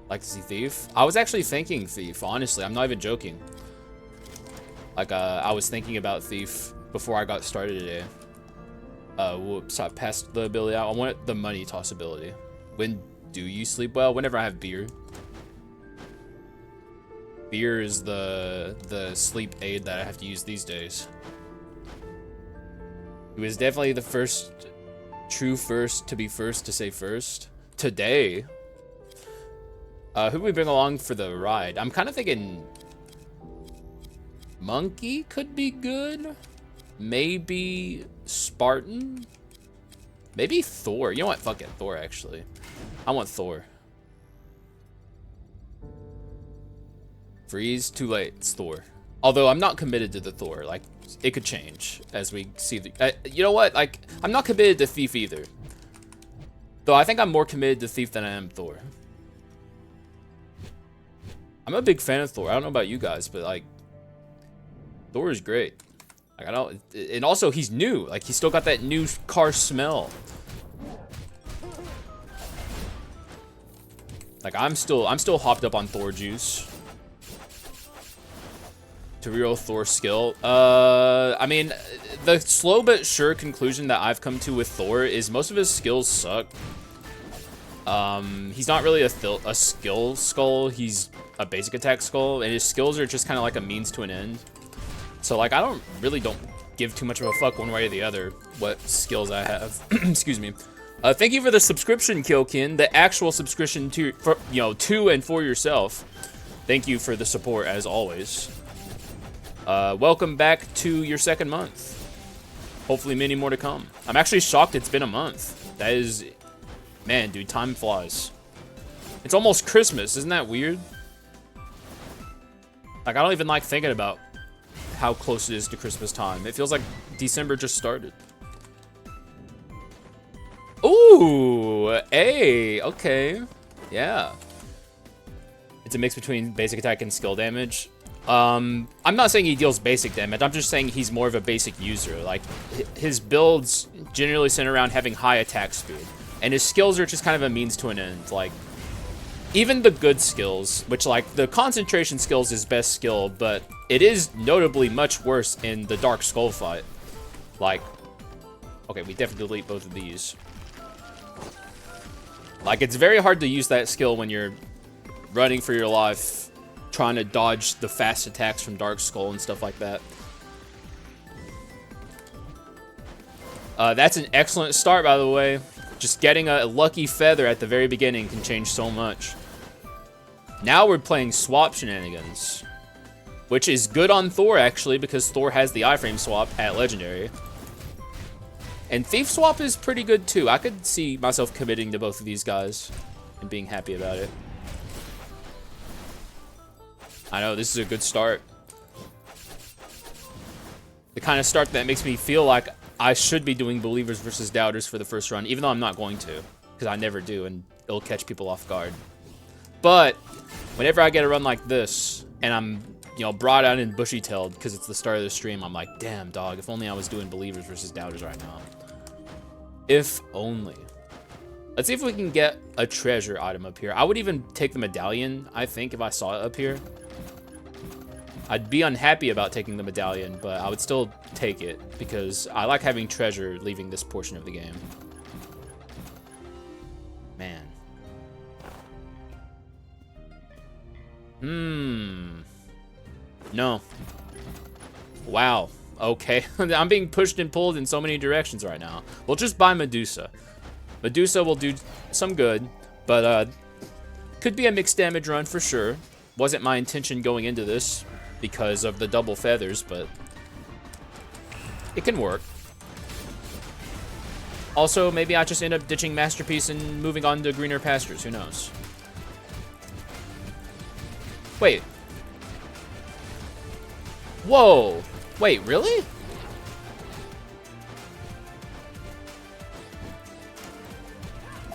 Like to see Thief? I was actually thinking Thief, honestly. I'm not even joking. Like, I was thinking about Thief before I got started today. Whoops, I passed the ability out. I want the money toss ability. When do you sleep well? Whenever I have beer. Beer is the sleep aid that I have to use these days. It was definitely the true first to be first to say first. Today. Who do we bring along for the ride? I'm kind of thinking Monkey could be good. Maybe Spartan. Maybe Thor. You know what? Fuck it. Thor, actually. I want Thor. Freeze. Too late. It's Thor. Although I'm not committed to the Thor. Like, it could change as we see the... you know what? Like, I'm not committed to Thief either. Though I think I'm more committed to Thief than I am Thor. I'm a big fan of Thor. I don't know about you guys, but like, Thor is great. Like, I don't, and also he's new. Like, he's still got that new car smell. Like, I'm still hopped up on Thor juice. To real Thor skill. I mean, the slow but sure conclusion that I've come to with Thor is most of his skills suck. He's not really a skill skull. He's a basic attack skull, and his skills are just kind of like a means to an end. So like, I don't give too much of a fuck one way or the other what skills I have. Excuse me. Thank you for the subscription, Kilkin. The actual subscription to and for yourself. Thank you for the support as always. Welcome back to your second month. Hopefully many more to come. I'm actually shocked it's been a month. That is, man, dude, time flies. It's almost Christmas. Isn't that weird? Like, I don't even like thinking about how close it is to Christmas time. It feels like December just started. Ooh, hey, okay. Yeah. It's a mix between basic attack and skill damage. I'm not saying he deals basic damage. I'm just saying he's more of a basic user. Like, his builds generally center around having high attack speed. And his skills are just kind of a means to an end. Like, even the good skills, which, like, the concentration skills is best skill, but it is notably much worse in the Dark Skull fight. Like, okay, we definitely delete both of these. Like, it's very hard to use that skill when you're running for your life, trying to dodge the fast attacks from Dark Skull and stuff like that. That's an excellent start, by the way. Just getting a lucky feather at the very beginning can change so much. Now we're playing swap shenanigans, which is good on Thor, actually, because Thor has the iframe swap at Legendary. And Thief swap is pretty good, too. I could see myself committing to both of these guys and being happy about it. I know, this is a good start. The kind of start that makes me feel like I should be doing Believers versus Doubters for the first run, even though I'm not going to, because I never do, and it'll catch people off guard. But whenever I get a run like this, and I'm, brought out and bushy-tailed because it's the start of the stream, I'm like, damn, dog, if only I was doing Believers versus Doubters right now. If only. Let's see if we can get a treasure item up here. I would even take the medallion, I think, if I saw it up here. I'd be unhappy about taking the medallion, but I would still take it because I like having treasure leaving this portion of the game. Man. No. Wow. Okay. I'm being pushed and pulled in so many directions right now. We'll just buy Medusa. Medusa will do some good, but could be a mixed damage run for sure. Wasn't my intention going into this because of the double feathers, but it can work. Also, maybe I just end up ditching Masterpiece and moving on to greener pastures. Who knows? Wait. Whoa. Wait, really?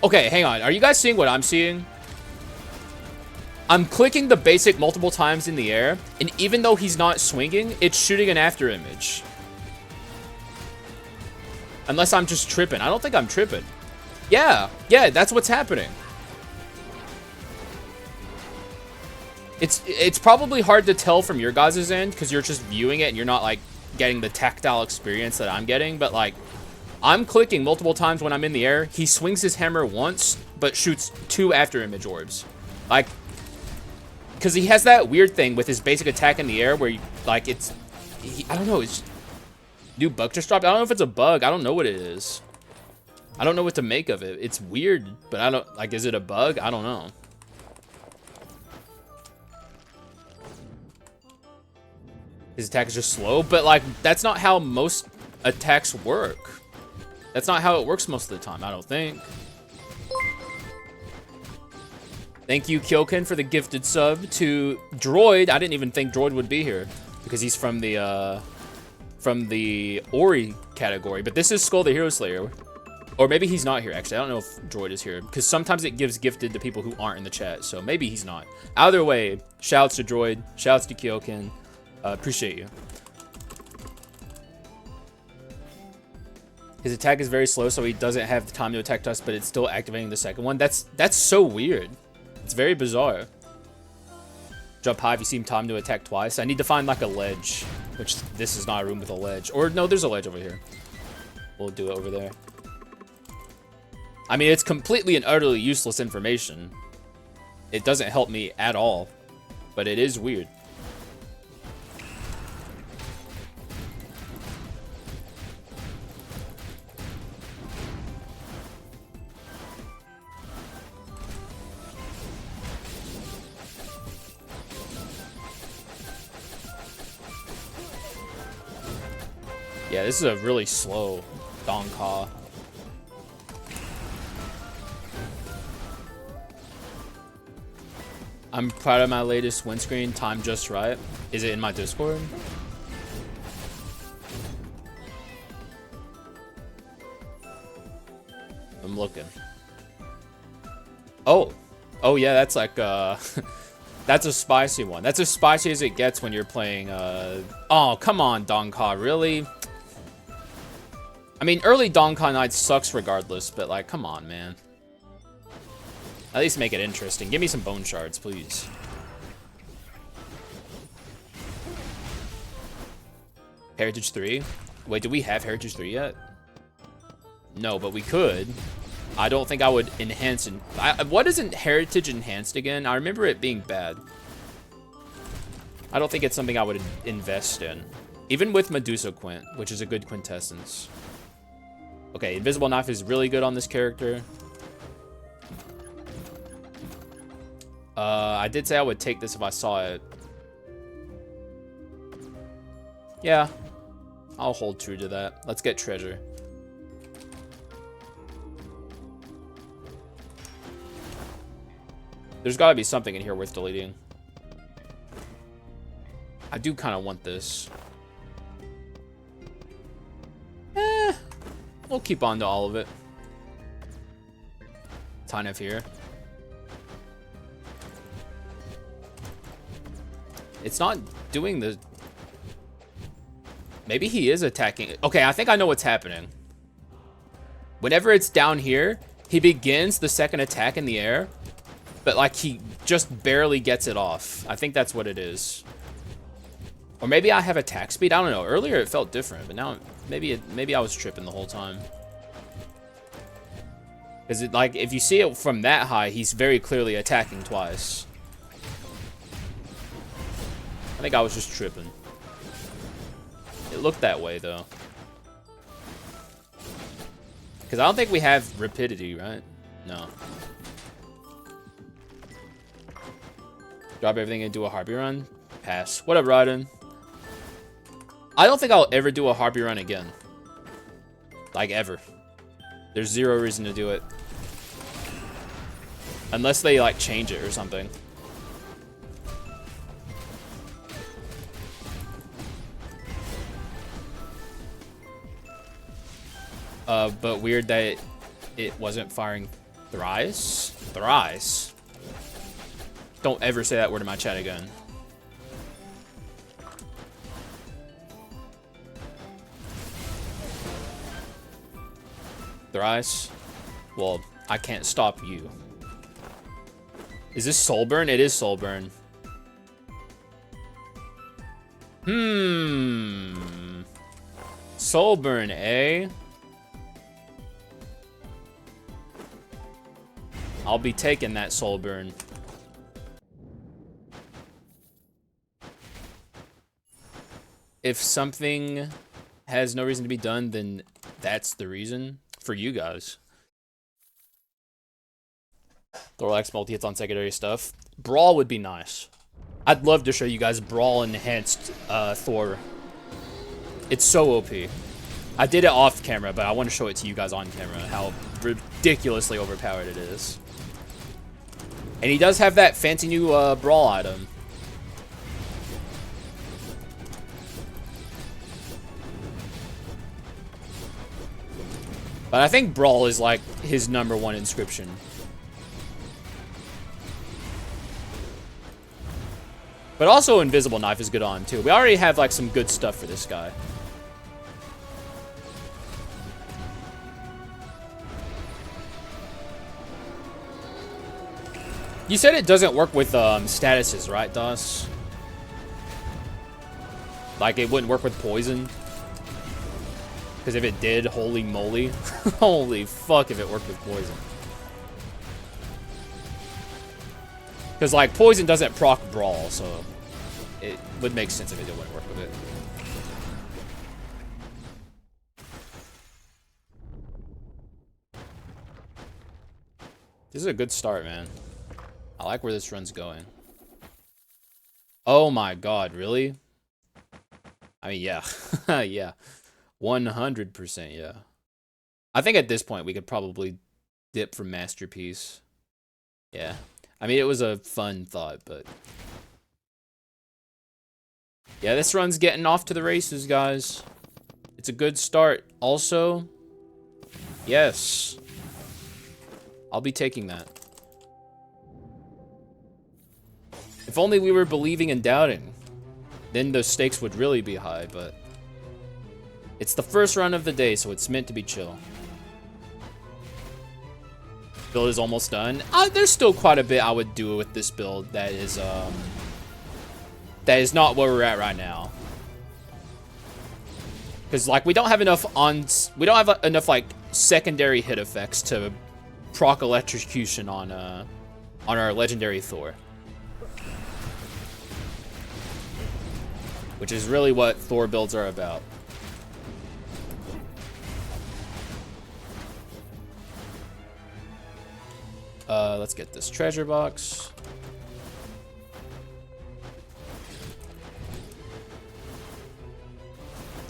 Okay, hang on. Are you guys seeing what I'm seeing? I'm clicking the basic multiple times in the air, and even though he's not swinging, it's shooting an after image. Unless I'm just tripping. I don't think I'm tripping. Yeah, that's what's happening. It's probably hard to tell from your guys' end because you're just viewing it and you're not like getting the tactile experience that I'm getting. But like, I'm clicking multiple times when I'm in the air. He swings his hammer once, but shoots 2 after image orbs. Like, because he has that weird thing with his basic attack in the air where, like, I don't know, it's new bug just dropped. I don't know if it's a bug. I don't know what it is. I don't know what to make of it. It's weird, but I don't, like, is it a bug? I don't know. His attack is just slow, but, like, that's not how most attacks work. That's not how it works most of the time, I don't think. Thank you, Kyoken, for the gifted sub to Droid. I didn't even think Droid would be here because he's from the Ori category. But this is Skul the Hero Slayer. Or maybe he's not here, actually. I don't know if Droid is here because sometimes it gives gifted to people who aren't in the chat. So maybe he's not. Either way, shouts to Droid. Shouts to Kyoken. Appreciate you. His attack is very slow, so he doesn't have the time to attack us, but it's still activating the second one. That's so weird. It's very bizarre. Jump high if you see him time to attack twice. I need to find like a ledge, which this is not a room with a ledge. Or no, there's a ledge over here. We'll do it over there. I mean, it's completely and utterly useless information. It doesn't help me at all, but it is weird. Yeah, this is a really slow Donka. I'm proud of my latest windscreen, timed just right. Is it in my Discord? I'm looking. Oh. Oh yeah, that's like that's a spicy one. That's as spicy as it gets when you're playing oh, come on, Donka, really? I mean, early Donka Night sucks regardless, but like, come on, man. At least make it interesting. Give me some bone shards, please. Heritage 3? Wait, do we have Heritage 3 yet? No, but we could. I don't think I would enhance it. What isn't Heritage enhanced again? I remember it being bad. I don't think it's something I would invest in. Even with Medusa Quint, which is a good quintessence. Okay, Invisible Knife is really good on this character. I did say I would take this if I saw it. Yeah, I'll hold true to that. Let's get treasure. There's got to be something in here worth deleting. I do kind of want this. We'll keep on to all of it. Tanef here. It's not doing the... Maybe he is attacking. Okay, I think I know what's happening. Whenever it's down here, he begins the second attack in the air, but like he just barely gets it off. I think that's what it is. Or maybe I have attack speed. I don't know. Earlier it felt different, but now maybe I was tripping the whole time. Because it, like, if you see it from that high, he's very clearly attacking twice. I think I was just tripping. It looked that way, though. Because I don't think we have rapidity, right? No. Drop everything and do a Harpy run? Pass. What up, Raiden? I don't think I'll ever do a Harpy run again. Like, ever. There's zero reason to do it. Unless they, like, change it or something. But weird that it wasn't firing thrice? Thrice? Don't ever say that word in my chat again. Thrice? Well, I can't stop you. Is this Soulburn? It is Soulburn. Soul burn, eh? I'll be taking that soul burn. If something has no reason to be done, then that's the reason for you guys. Thorax multi-hits on secondary stuff. Brawl would be nice. I'd love to show you guys Brawl enhanced Thor. It's so OP. I did it off camera, but I want to show it to you guys on camera, how ridiculously overpowered it is. And he does have that fancy new Brawl item. But I think Brawl is like his #1 inscription. But also Invisible Knife is good on too. We already have like some good stuff for this guy. You said it doesn't work with statuses, right, Dos? Like it wouldn't work with poison? Because if it did, holy moly. Holy fuck if it worked with poison. Because, like, poison doesn't proc Brawl, so it would make sense if it didn't work with it. This is a good start, man. I like where this run's going. Oh my god, really? I mean, yeah. Yeah. 100%, yeah. I think at this point we could probably dip from Masterpiece. Yeah. I mean, it was a fun thought, but... yeah, this run's getting off to the races, guys. It's a good start. Also, yes. I'll be taking that. If only we were believing and doubting. Then the stakes would really be high, but... it's the first run of the day, so it's meant to be chill. Build is almost done. There's still quite a bit I would do with this build that is not where we're at right now. Because like we don't have enough like secondary hit effects to proc electrocution on our legendary Thor. Which is really what Thor builds are about. Let's get this treasure box.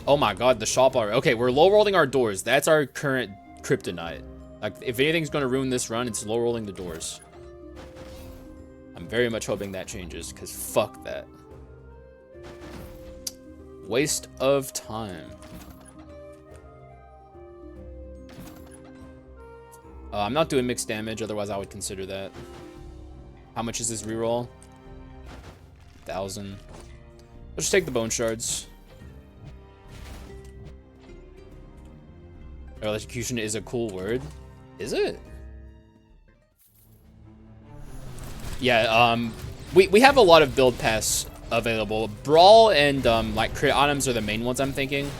Oh my god, the shop already. Okay, we're low rolling our doors. That's our current kryptonite. Like, if anything's gonna ruin this run, it's low rolling the doors. I'm very much hoping that changes, because fuck that. Waste of time. I'm not doing mixed damage, otherwise I would consider that. How much is this reroll? 1,000. Let's just take the bone shards. Electrocution is a cool word. Is it? Yeah, we have a lot of build paths available. Brawl and like crit items are the main ones I'm thinking.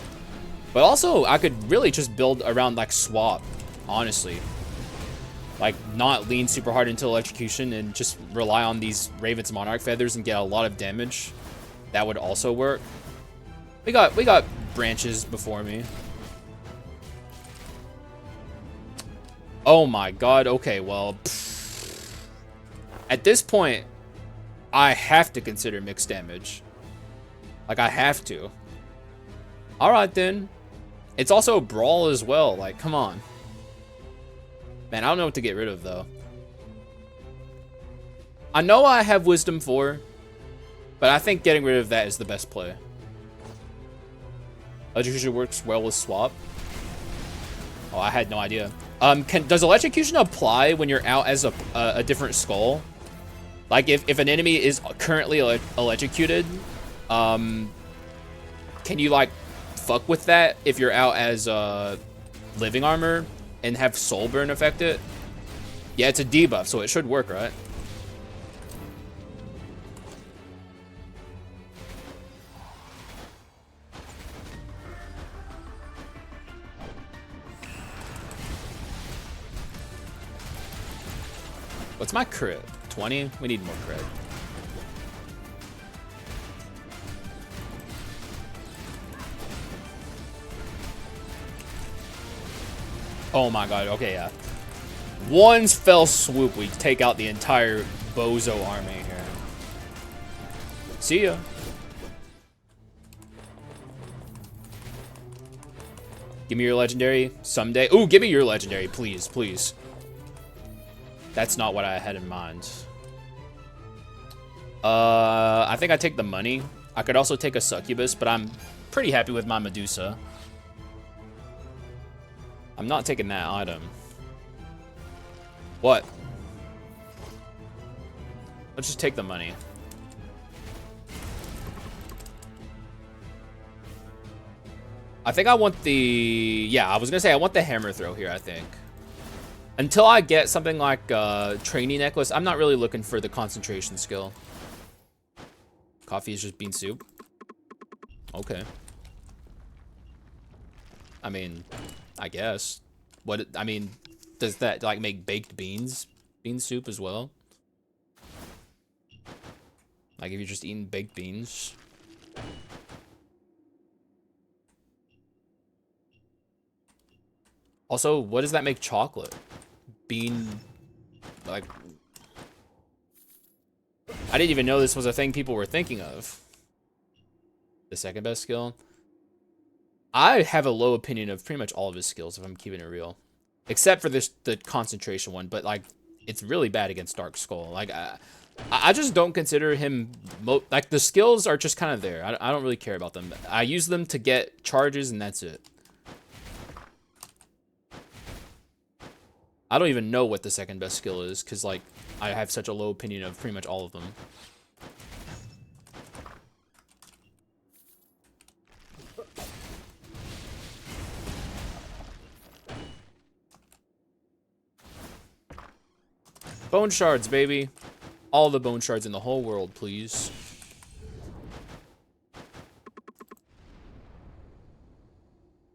But also I could really just build around like swap, honestly. Like, not lean super hard into electrocution and just rely on these Raven's Monarch feathers and get a lot of damage. That would also work. We got branches before me. Oh my god, okay, well... pfft. At this point, I have to consider mixed damage. Like, I have to. Alright then. It's also Brawl as well, like, come on. Man, I don't know what to get rid of, though. I know I have Wisdom 4, but I think getting rid of that is the best play. Electrocution works well with swap. Oh, I had no idea. Does electrocution apply when you're out as a different skull? Like, if an enemy is currently electrocuted, can you, like, fuck with that if you're out as living armor? And have soul burn affect it? Yeah, it's a debuff, so it should work, right? What's my crit? 20? We need more crit. Oh my god, okay, yeah. One fell swoop, we take out the entire bozo army here. See ya. Give me your legendary someday. Ooh, give me your legendary, please, please. That's not what I had in mind. I think I take the money. I could also take a succubus, but I'm pretty happy with my Medusa. I'm not taking that item. What? Let's just take the money. I think I want the... Yeah, I was gonna say I want the hammer throw here, I think. Until I get something like training necklace, I'm not really looking for the concentration skill. Coffee is just bean soup. Okay. I mean, I guess. I mean, does that like make baked beans bean soup as well? Like if you're just eating baked beans. Also, what does that make chocolate? Bean, like, I didn't even know this was a thing people were thinking of. The second best skill. I have a low opinion of pretty much all of his skills, if I'm keeping it real. Except for the concentration one, but, like, it's really bad against Dark Skull. Like, I just don't consider him... Like, the skills are just kind of there. I don't really care about them. I use them to get charges, and that's it. I don't even know what the second best skill is, because, like, I have such a low opinion of pretty much all of them. Bone shards, baby. All the bone shards in the whole world, please.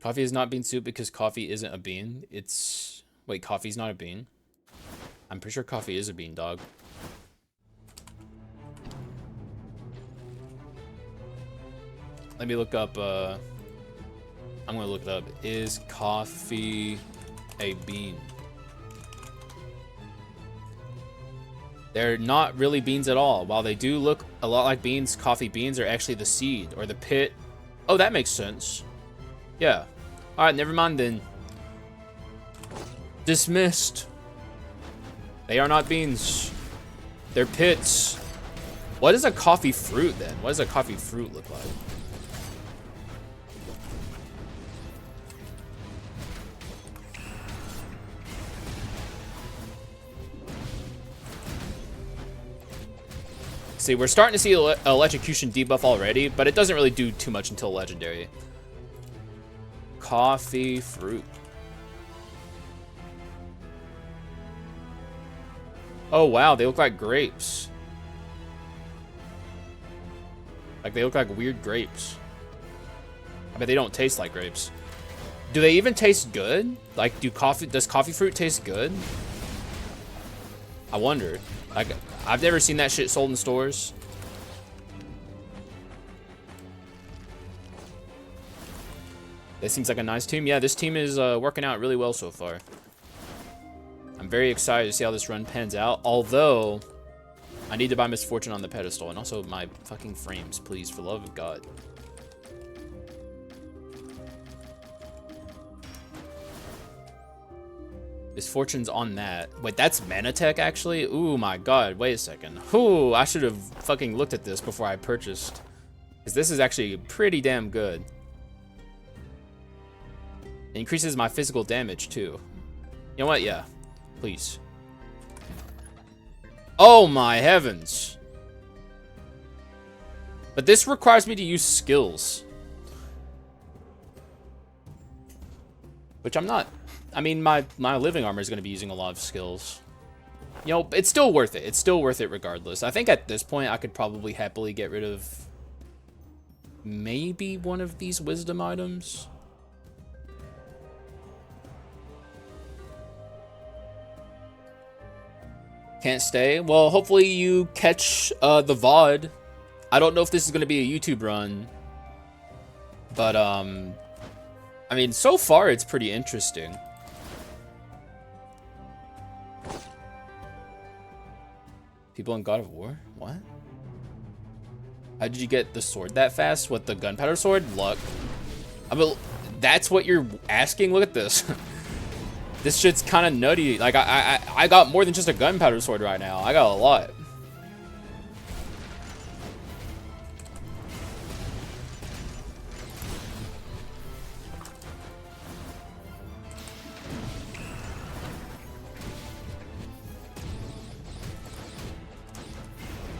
Coffee is not bean soup because coffee isn't a bean. It's... Wait, coffee's not a bean? I'm pretty sure coffee is a bean, dog. Let me look up, I'm gonna look it up. Is coffee a bean? They're not really beans at all. While they do look a lot like beans, coffee beans are actually the seed or the pit. Oh, that makes sense. Yeah. All right, never mind then. Dismissed. They are not beans. They're pits. What is a coffee fruit then? What does a coffee fruit look like? See, we're starting to see electrocution debuff already, but it doesn't really do too much until legendary. Coffee fruit. Oh wow, they look like grapes. Like they look like weird grapes. I mean, they don't taste like grapes. Do they even taste good? Like, does coffee fruit taste good? I wonder. Like, I've never seen that shit sold in stores. This seems like a nice team. Yeah, this team is working out really well so far. I'm very excited to see how this run pans out. Although, I need to buy Misfortune on the pedestal. And also my fucking frames, please, for the love of God. Misfortune's on that. Wait, that's Manatech, actually? Ooh, my God. Wait a second. Ooh, I should have fucking looked at this before I purchased. Because this is actually pretty damn good. It increases my physical damage, too. You know what? Yeah. Please. Oh, my heavens. But this requires me to use skills. Which I'm not... I mean, my living armor is going to be using a lot of skills. You know, it's still worth it. It's still worth it regardless. I think at this point, I could probably happily get rid of maybe one of these wisdom items. Can't stay. Well, hopefully you catch the VOD. I don't know if this is gonna be a YouTube run, but I mean, so far it's pretty interesting. People in God of War? What? How did you get the sword that fast? What, the gunpowder sword? Luck. I mean, that's what you're asking? Look at this. This shit's kind of nutty. Like, I got more than just a gunpowder sword right now. I got a lot.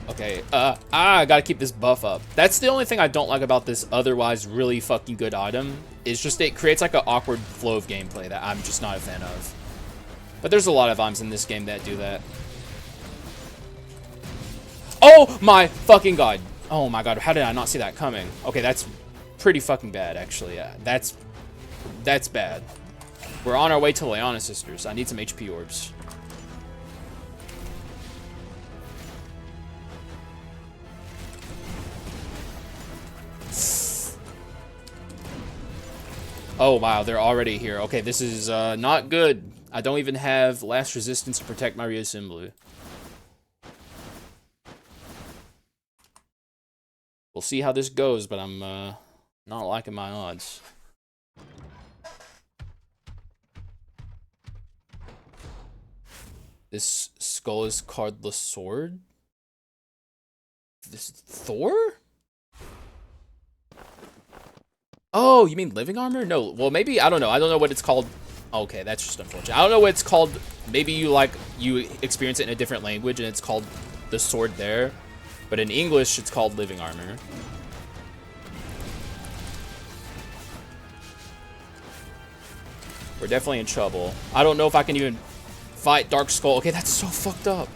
Okay, I gotta keep this buff up. That's the only thing I don't like about this otherwise really fucking good item. It's just it creates like an awkward flow of gameplay that I'm just not a fan of. But there's a lot of items in this game that do that. Oh my fucking god. Oh my god, how did I not see that coming? Okay, that's pretty fucking bad, actually. Yeah, that's bad. We're on our way to Leona Sisters. I need some HP orbs. Oh, wow, they're already here. Okay, this is not good. I don't even have last resistance to protect my Rio Symbolu. We'll see how this goes, but I'm not liking my odds. This skull is cardless sword? This Thor? Oh, you mean living armor? No, well, maybe, I don't know. I don't know what it's called. Okay, that's just unfortunate. I don't know what it's called. Maybe you experience it in a different language and it's called the sword there. But in English, it's called living armor. We're definitely in trouble. I don't know if I can even fight Dark Skull. Okay, that's so fucked up.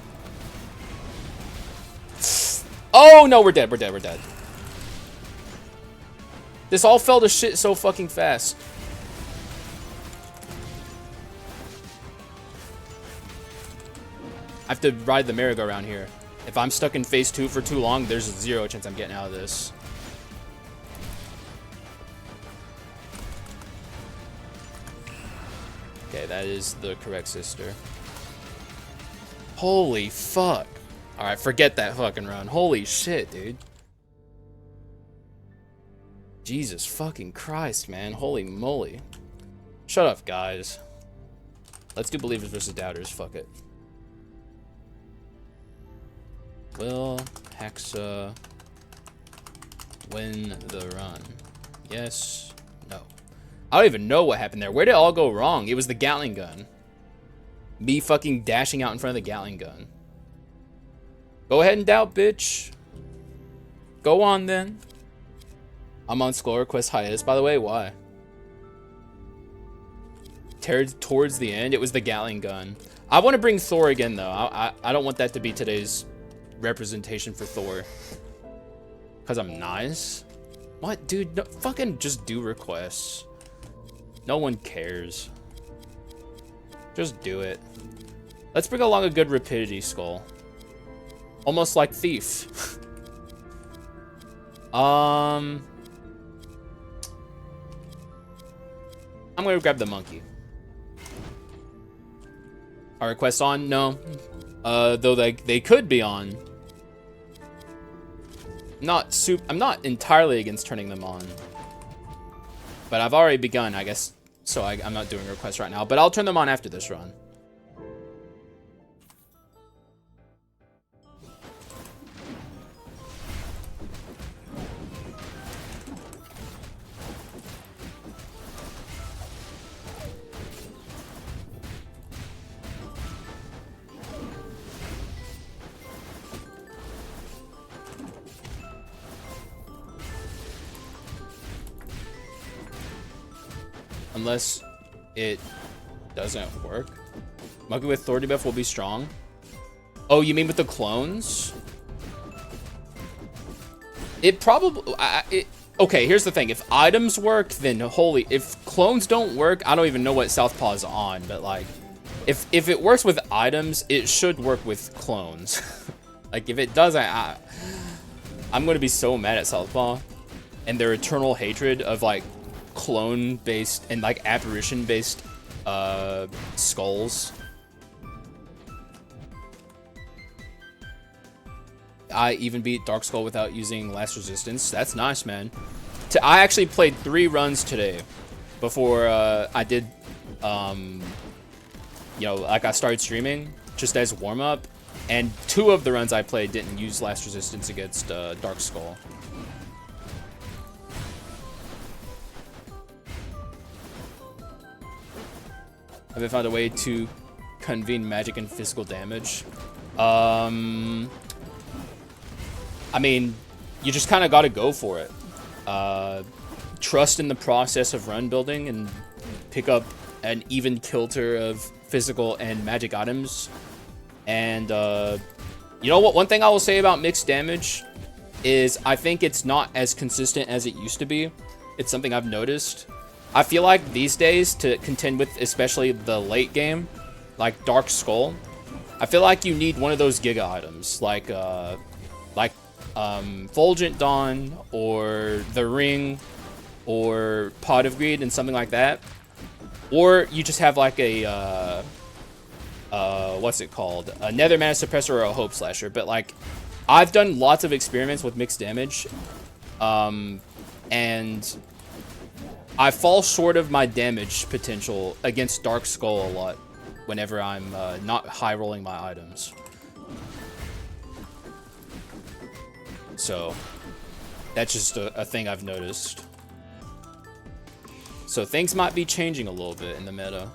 Oh, no, we're dead. We're dead. We're dead. This all fell to shit so fucking fast. I have to ride the merry-go-round here. If I'm stuck in phase 2 for too long, there's a 0 chance I'm getting out of this. Okay, that is the correct sister. Holy fuck. Alright, forget that fucking run. Holy shit, dude. Jesus fucking Christ, man. Holy moly. Shut up, guys. Let's do believers versus doubters. Fuck it. Will Haxa win the run? Yes. No. I don't even know what happened there. Where did it all go wrong? It was the Gatling gun. Me fucking dashing out in front of the Gatling gun. Go ahead and doubt, bitch. Go on, then. I'm on Skull Request hiatus, by the way. Why? Towards the end, it was the Gatling gun. I want to bring Thor again, though. I don't want that to be today's representation for Thor. Because I'm nice? What, dude? No, fucking just do requests. No one cares. Just do it. Let's bring along a good Rapidity Skull. Almost like Thief. I'm gonna grab the monkey. Are requests on? No. Though they could be on. I'm not entirely against turning them on. But I've already begun, I guess. So I'm not doing requests right now. But I'll turn them on after this run. Unless it doesn't work. Monkey with Thor debuff will be strong. Oh, you mean with the clones? It probably... okay, here's the thing. If items work, then holy... If clones don't work, I don't even know what Southpaw's on. But, like... If it works with items, it should work with clones. Like, if it doesn't, I'm gonna be so mad at Southpaw and their eternal hatred of, like, clone-based and, like, apparition-based skulls. I even beat Dark Skull without using Last Resistance. That's nice, man. I actually played 3 runs today before I did, you know, like I started streaming just as warm-up. And 2 of the runs I played didn't use Last Resistance against Dark Skull. Have I found a way to convene magic and physical damage? I mean, you just kind of got to go for it. Trust in the process of run building and pick up an even kilter of physical and magic items. And, you know what? One thing I will say about mixed damage is I think it's not as consistent as it used to be. It's something I've noticed. I feel like these days, to contend with especially the late game, like Dark Skull, I feel like you need one of those Giga items, like Fulgent Dawn, or the Ring, or Pot of Greed, and something like that. Or you just have like a, what's it called? A Nether Mana Suppressor or a Hope Slasher. But like, I've done lots of experiments with mixed damage, and I fall short of my damage potential against Dark Skull a lot whenever I'm not high rolling my items. So that's just a thing I've noticed. So things might be changing a little bit in the meta,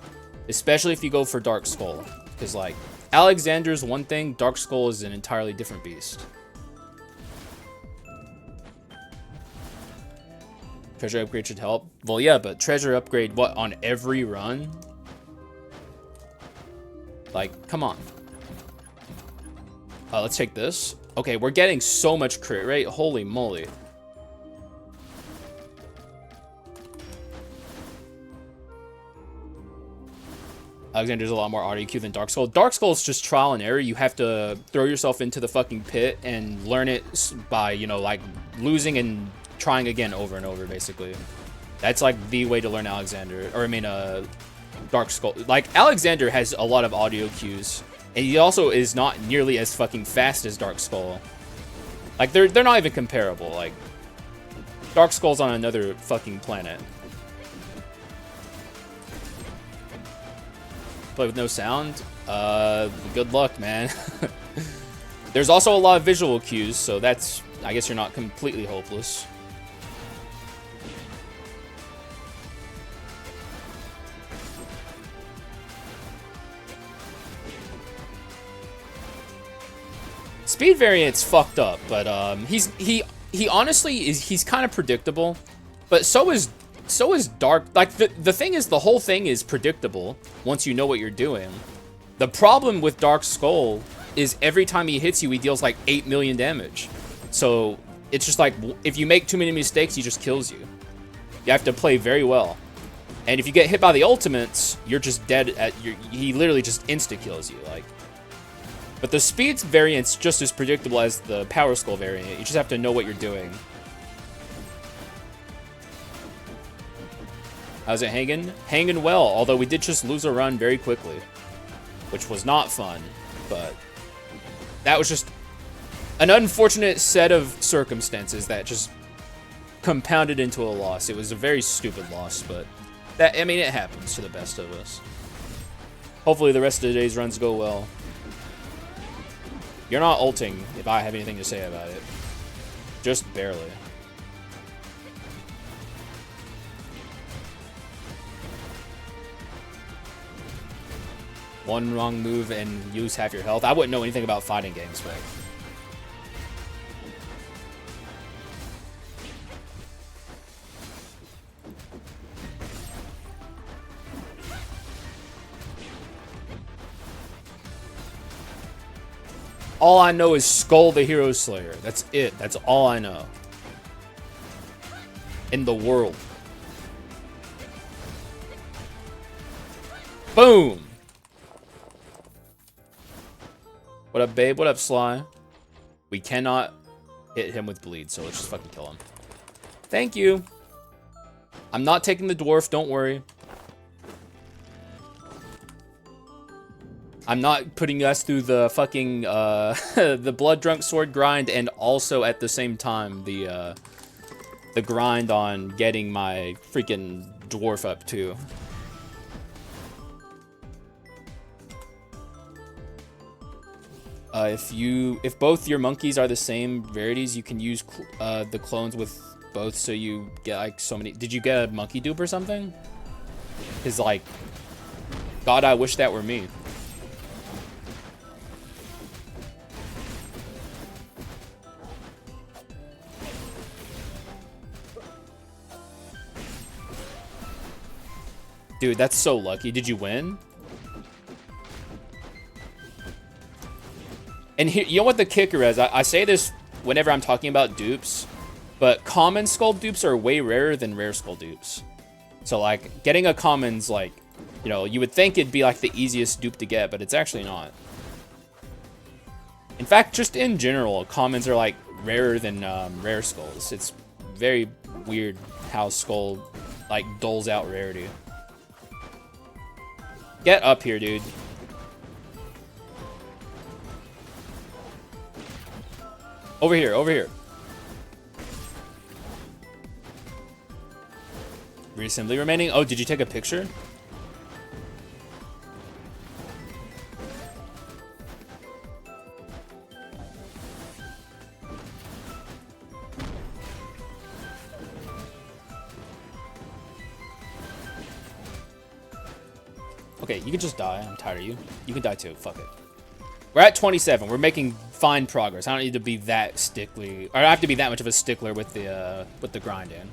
especially if you go for Dark Skull, because like Alexander's one thing, Dark Skull is an entirely different beast. Treasure upgrade should help. Well, yeah, but treasure upgrade, what, on every run? Like, come on. Let's take this. Okay, we're getting so much crit rate. Holy moly. Alexander's a lot more RDQ than Dark Skull. Dark Skull is just trial and error. You have to throw yourself into the fucking pit and learn it by, you know, like, losing and trying again over and over, basically. That's like the way to learn Alexander, or I mean Dark Skull. Like, Alexander has a lot of audio cues, and he also is not nearly as fucking fast as Dark Skull. Like, they're not even comparable. Like, Dark Skull's on another fucking planet. Play with no sound? Good luck, man. There's also a lot of visual cues, so that's, I guess you're not completely hopeless. Speed variant's fucked up, but he honestly is, he's kind of predictable, but so is Dark. Like, the thing is, the whole thing is predictable once you know what you're doing. The problem with Dark Skull is every time he hits you, he deals like 8 million damage. So it's just like, if you make too many mistakes, he just kills you. You have to play very well. And if you get hit by the ultimates, you're just dead at your, he literally just insta-kills you. Like, but the speed variant's just as predictable as the Power Skull variant. You just have to know what you're doing. How's it hanging? Hanging well, although we did just lose a run very quickly, which was not fun, but that was just an unfortunate set of circumstances that just compounded into a loss. It was a very stupid loss, but that, I mean, it happens to the best of us. Hopefully the rest of today's runs go well. You're not ulting if I have anything to say about it. Just barely. One wrong move and use half your health. I wouldn't know anything about fighting games, but all I know is Skul the Hero Slayer. That's it. That's all I know. In the world. Boom! What up, babe? What up, Sly? We cannot hit him with bleed, so let's just fucking kill him. Thank you. I'm not taking the dwarf, don't worry. I'm not putting us through the fucking, the blood drunk sword grind, and also at the same time, the grind on getting my freaking dwarf up, too. If both your monkeys are the same rarities, you can use the clones with both, so you get like so many. Did you get a monkey dupe or something? Cause like, God, I wish that were me. Dude, that's so lucky. Did you win? And here, you know what the kicker is? I say this whenever I'm talking about dupes, but common skull dupes are way rarer than rare skull dupes. So, like, getting a common's, like, you know, you would think it'd be, like, the easiest dupe to get, but it's actually not. In fact, just in general, commons are, like, rarer than rare skulls. It's very weird how skull, like, doles out rarity. Get up here, dude. Over here, over here. Reassembly remaining. Oh, did you take a picture? Okay, you can just die. I'm tired of you. You can die too. Fuck it. We're at 27. We're making fine progress. I don't need to be that stickly, or I have to be that much of a stickler with the grind in.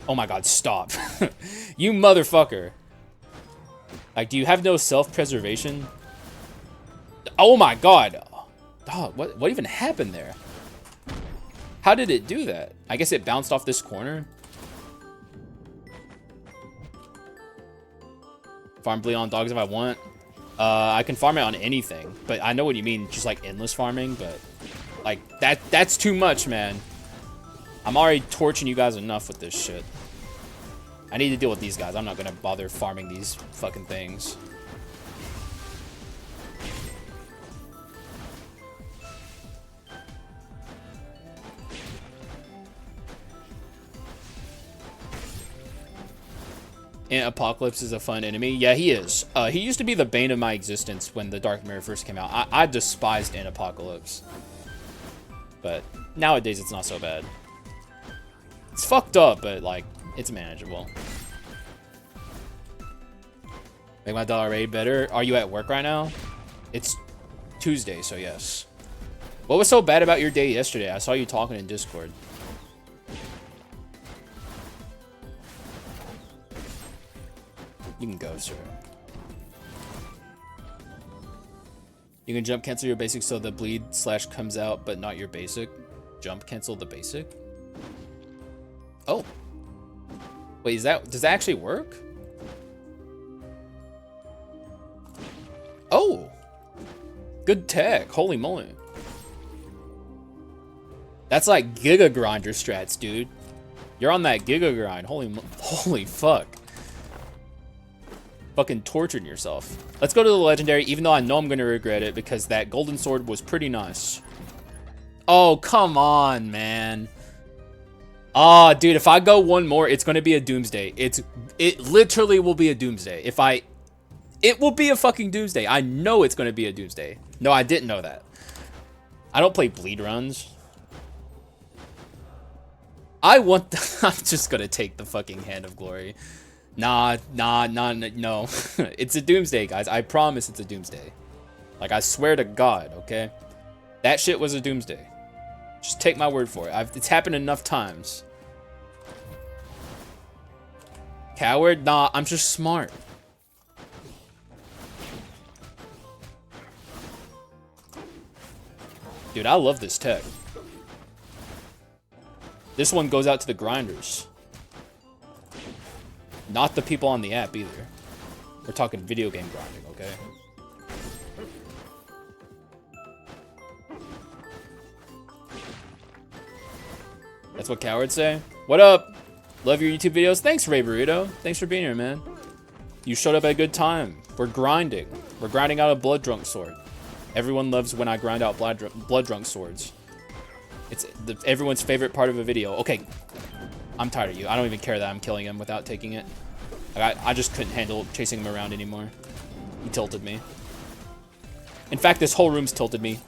Oh my god, stop. You motherfucker. Like, do you have no self-preservation? Oh my god. Dog, what even happened there? How did it do that? I guess it bounced off this corner. Farm bleed on dogs if I want. I can farm it on anything, but I know what you mean, just like endless farming, but like that's too much, man. I'm already torching you guys enough with this shit. I need to deal with these guys. I'm not gonna bother farming these fucking things. And Apocalypse is a fun enemy. Yeah, he is. He used to be the bane of my existence when the Dark Mirror first came out. I despised an Apocalypse. But nowadays, it's not so bad. It's fucked up, but, like, it's manageable. Make my dollar raid better. Are you at work right now? It's Tuesday, so yes. What was so bad about your day yesterday? I saw you talking in Discord. You can go, sir. You can jump cancel your basic so the bleed slash comes out, but not your basic. Jump cancel the basic? Oh. Wait, does that actually work? Oh. Good tech. Holy moly. That's like Giga Grinder strats, dude. You're on that Giga Grind. Holy fuck. Fucking torturing yourself. Let's go to the legendary, even though I know I'm gonna regret it because that golden sword was pretty nice. Oh, come on, man. Ah, dude, if I go one more, it's gonna be a doomsday. It literally will be a doomsday. It will be a fucking doomsday. I know it's gonna be a doomsday. No, I didn't know that. I don't play bleed runs. I'm just gonna take the fucking Hand of Glory. Nah, no. It's a doomsday, guys. I promise it's a doomsday. Like, I swear to God, okay? That shit was a doomsday. Just take my word for it. It's happened enough times. Coward? Nah, I'm just smart. Dude, I love this tech. This one goes out to the grinders. Not the people on the app either. We're talking video game grinding, okay? That's what cowards say. What up? Love your YouTube videos. Thanks, Ray Burrito. Thanks for being here, man. You showed up at a good time. We're grinding. We're grinding out a blood drunk sword. Everyone loves when I grind out blood drunk swords. It's everyone's favorite part of a video. Okay, I'm tired of you. I don't even care that I'm killing him without taking it. I just couldn't handle chasing him around anymore. He tilted me. In fact, this whole room's tilted me.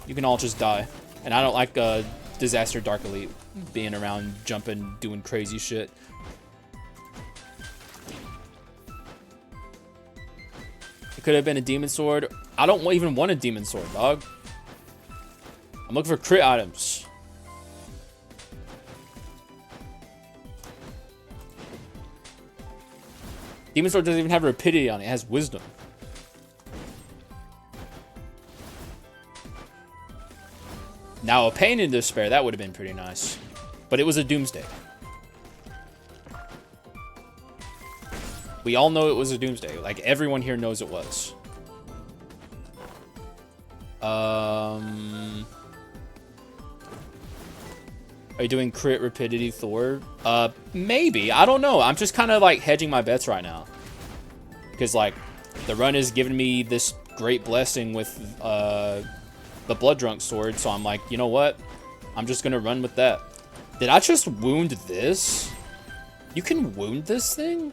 You can all just die. And I don't like Disaster Dark Elite being around, jumping, doing crazy shit. It could have been a demon sword. I don't even want a demon sword, dog. I'm looking for crit items. Demon sword doesn't even have rapidity on it. It has wisdom. Now, a pain in despair, that would have been pretty nice. But it was a doomsday. We all know it was a doomsday. Like, everyone here knows it was. Are you doing crit rapidity Thor? Maybe. I don't know. I'm just kind of, like, hedging my bets right now. Because, like, the run is giving me this great blessing with, the blood drunk sword, so I'm like, you know what? I'm just gonna run with that. Did I just wound this? You can wound this thing?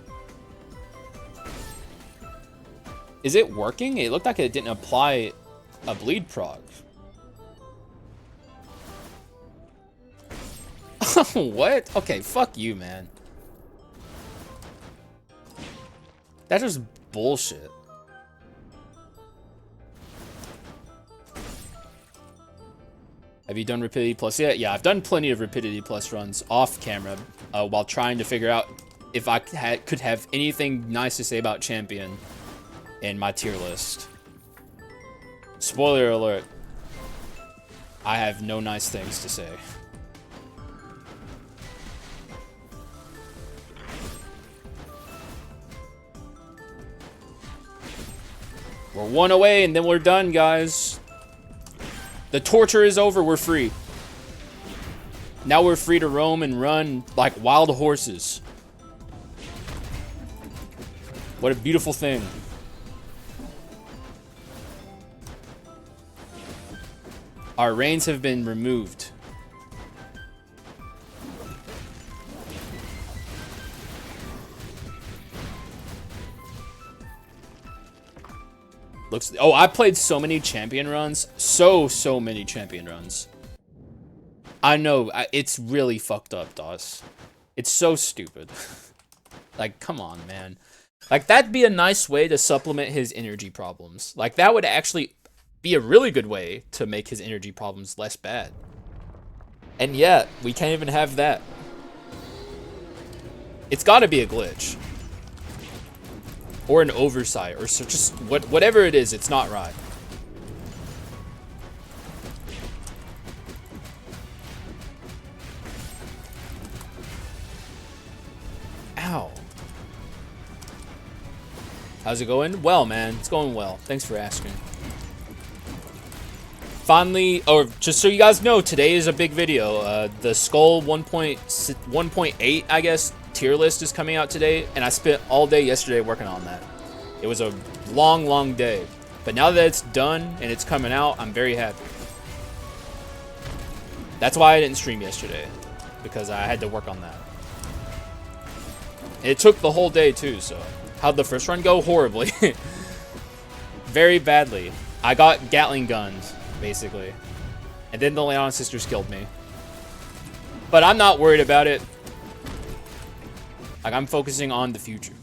Is it working? It looked like it didn't apply a bleed proc. What? Okay, fuck you, man. That's just bullshit. Have you done Rapidity Plus yet? Yeah, I've done plenty of Rapidity Plus runs off camera while trying to figure out if I could have anything nice to say about Champion in my tier list. Spoiler alert. I have no nice things to say. We're one away and then we're done, guys. The torture is over, we're free. Now we're free to roam and run like wild horses. What a beautiful thing. Our reins have been removed. Oh, I played so many champion runs. So many champion runs. I know, it's really fucked up, DOS. It's so stupid. Like, come on, man. Like, that'd be a nice way to supplement his energy problems. Like, that would actually be a really good way to make his energy problems less bad. And yet, we can't even have that. It's gotta be a glitch. Or an oversight, or so just whatever it is, it's not right. Ow. How's it going? Well, man, it's going well. Thanks for asking. Finally, or just so you guys know, today is a big video. The Skul 1.8, I guess, tier list is coming out today, and I spent all day yesterday working on that. It was a long day, but now that it's done and it's coming out, I'm very happy. That's why I didn't stream yesterday, because I had to work on that. It took the whole day too, so how'd the first run go? Horribly. Very badly. I got Gatling guns, basically, and then the Leon sisters killed me. But I'm not worried about it. Like, I'm focusing on the future.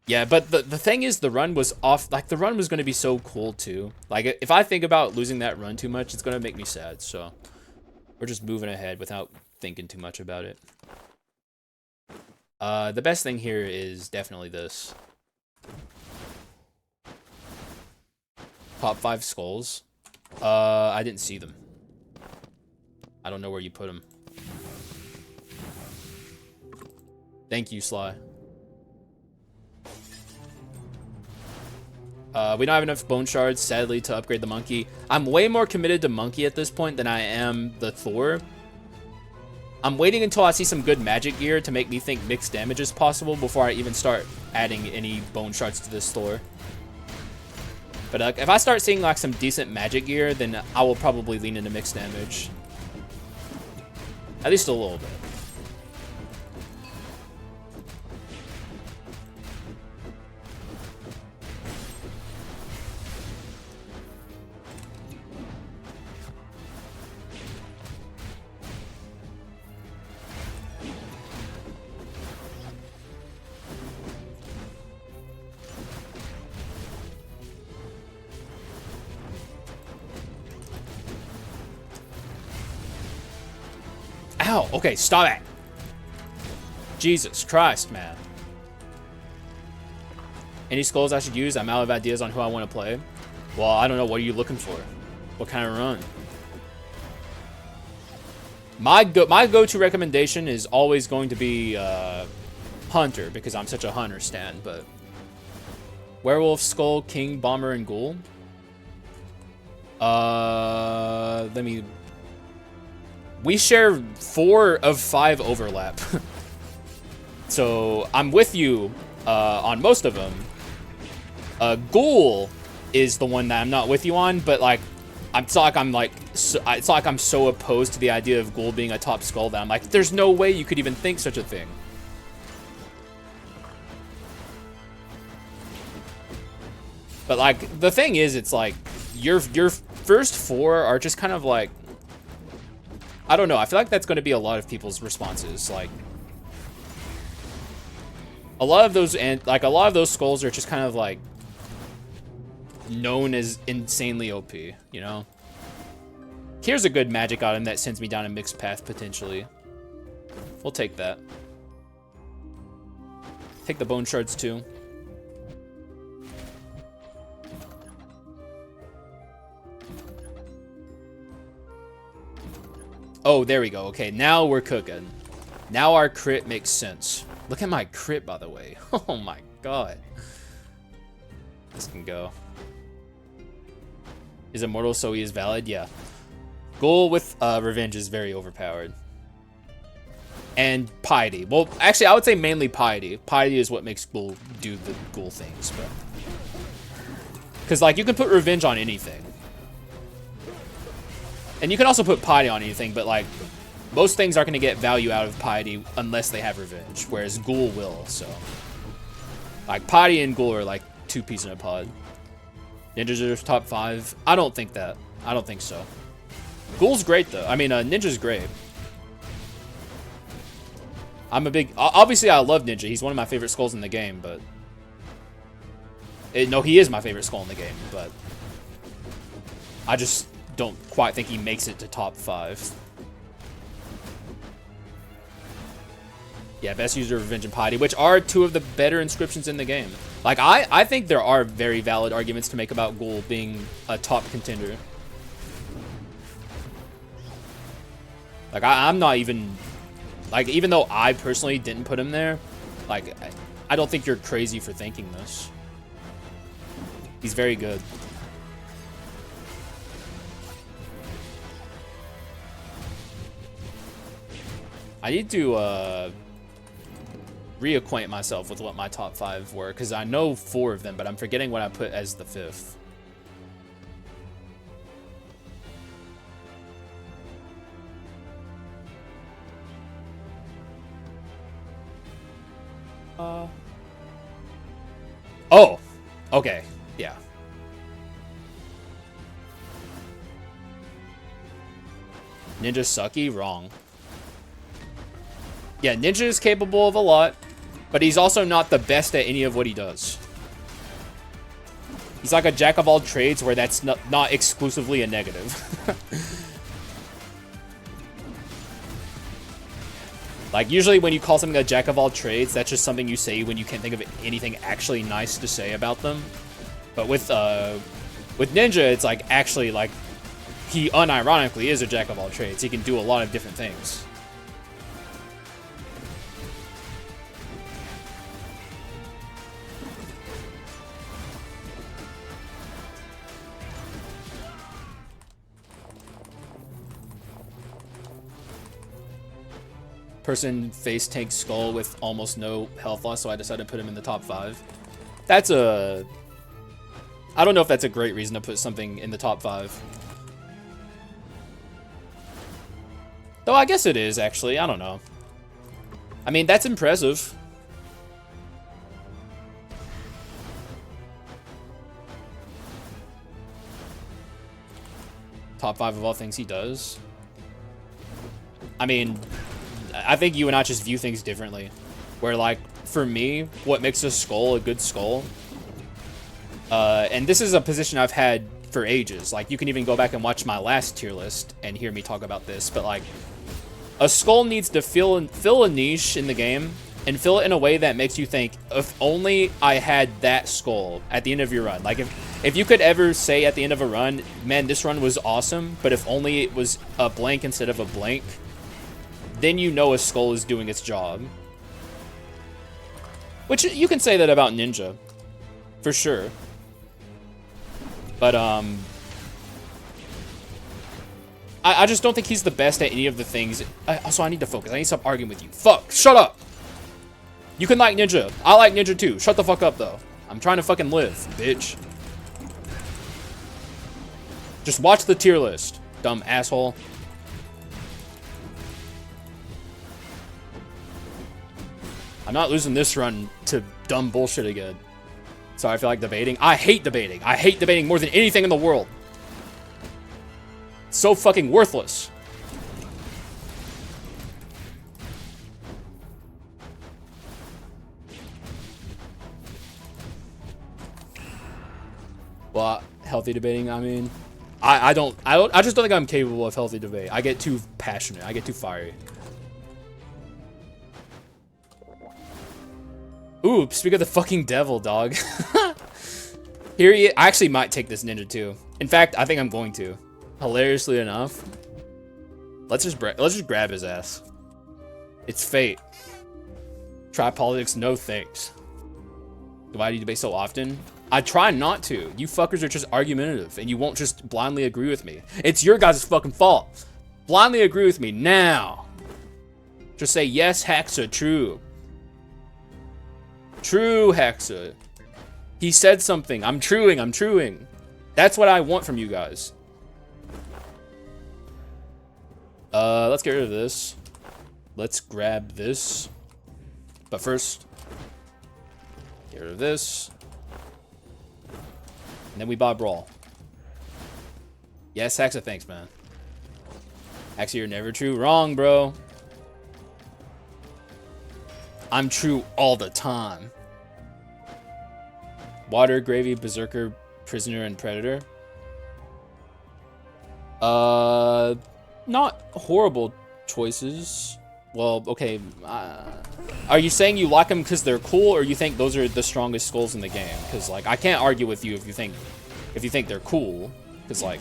Yeah, but the thing is, the run was off. Like, the run was going to be so cool, too. Like, if I think about losing that run too much, it's going to make me sad. So, we're just moving ahead without thinking too much about it. The best thing here is definitely this. Top 5 skulls. I didn't see them. I don't know where you put them. Thank you, Sly. We don't have enough bone shards, sadly, to upgrade the monkey. I'm way more committed to monkey at this point than I am the Thor. I'm waiting until I see some good magic gear to make me think mixed damage is possible before I even start adding any bone shards to this store. But if I start seeing like some decent magic gear, then I will probably lean into mixed damage. At least a little bit. Ow, okay, stop it. Jesus Christ, man. Any skulls I should use? I'm out of ideas on who I want to play. Well, I don't know. What are you looking for? What kind of run? My go-to recommendation is always going to be Hunter, because I'm such a Hunter stan, but Werewolf, Skull, King, Bomber, and Ghoul. We share 4 of 5 overlap. So I'm with you on most of them. Ghoul is the one that I'm not with you on, but like it's like I'm so opposed to the idea of Ghoul being a top skull that I'm like, there's no way you could even think such a thing. But like the thing is, it's like your first 4 are just kind of like, I don't know. I feel like that's going to be a lot of people's responses. Like a lot of those skulls are just kind of like known as insanely OP, you know? Here's a good magic item that sends me down a mixed path potentially. We'll take that. Take the bone shards too. Oh, there we go. Okay, now we're cooking. Now our crit makes sense. Look at my crit, by the way. Oh my god. This can go. Is immortal so he is valid? Yeah. Ghoul with revenge is very overpowered. And piety. Well, actually, I would say mainly piety. Piety is what makes Ghoul do the Ghoul things. But because, like, you can put revenge on anything. And you can also put piety on anything, but like most things aren't going to get value out of piety unless they have revenge, whereas Ghoul will. So like piety and Ghoul are like 2 peas in a pod. Ninjas are top 5. I don't think that. I don't think so. Ghoul's great though. I mean, Ninja's great. I'm a big, obviously I love Ninja. He's one of my favorite skulls in the game, but no, he is my favorite skull in the game, but I just don't quite think he makes it to top 5. Yeah, best user of revenge and piety, which are 2 of the better inscriptions in the game. Like, I think there are very valid arguments to make about Ghoul being a top contender. Like, I'm not even, like, even though I personally didn't put him there, like, I don't think you're crazy for thinking this. He's very good. I need to reacquaint myself with what my top 5 were, because I know 4 of them, but I'm forgetting what I put as the 5th. Oh, okay, yeah. Ninja sucky? Wrong. Yeah, Ninja is capable of a lot, but he's also not the best at any of what he does. He's like a jack of all trades where that's not exclusively a negative. Like, usually when you call something a jack of all trades, that's just something you say when you can't think of anything actually nice to say about them. But with Ninja, it's like, actually, like, he unironically is a jack of all trades. He can do a lot of different things. person face tank Skull with almost no health loss, so I decided to put him in the top 5. That's a... I don't know if that's a great reason to put something in the top 5. Though I guess it is, actually. I don't know. I mean, that's impressive. Top 5 of all things he does. I mean, I think you and I just view things differently. Where, like, for me, what makes a skull a good skull... and this is a position I've had for ages. Like, you can even go back and watch my last tier list and hear me talk about this. But, like, a skull needs to fill a niche in the game and fill it in a way that makes you think, if only I had that skull at the end of your run. Like, if you could ever say at the end of a run, man, this run was awesome, but if only it was a blank instead of a blank, then you know a skull is doing its job. Which, you can say that about Ninja. For sure. But, I just don't think he's the best at any of the things. Also, I need to focus. I need to stop arguing with you. Fuck. Shut up. You can like Ninja. I like Ninja too. Shut the fuck up, though. I'm trying to fucking live, bitch. Just watch the tier list, dumb asshole. I'm not losing this run to dumb bullshit again. So I feel like debating. I hate debating. I hate debating more than anything in the world. So fucking worthless. Well, healthy debating, I mean, I just don't think I'm capable of healthy debate. I get too passionate. I get too fiery. Ooh, speak of the fucking devil, dog. Here he is. I actually might take this ninja too. In fact, I think I'm going to. Hilariously enough, let's just grab his ass. It's fate. Try politics, no thanks. Why do you debate so often? I try not to. You fuckers are just argumentative, and you won't just blindly agree with me. It's your guys' fucking fault. Blindly agree with me now. Just say yes, Haxa, true. True, Haxa. He said something. I'm truing. I'm truing. That's what I want from you guys. Let's get rid of this. Let's grab this. But first, get rid of this. And then we buy Brawl. Yes, Haxa, thanks, man. Haxa, you're never true. Wrong, bro. I'm true all the time. Water, Gravy, Berserker, Prisoner, and Predator. Not horrible choices. Well, okay. Are you saying you like them because they're cool, or you think those are the strongest skulls in the game? Because, like, I can't argue with you if you think they're cool, because, like,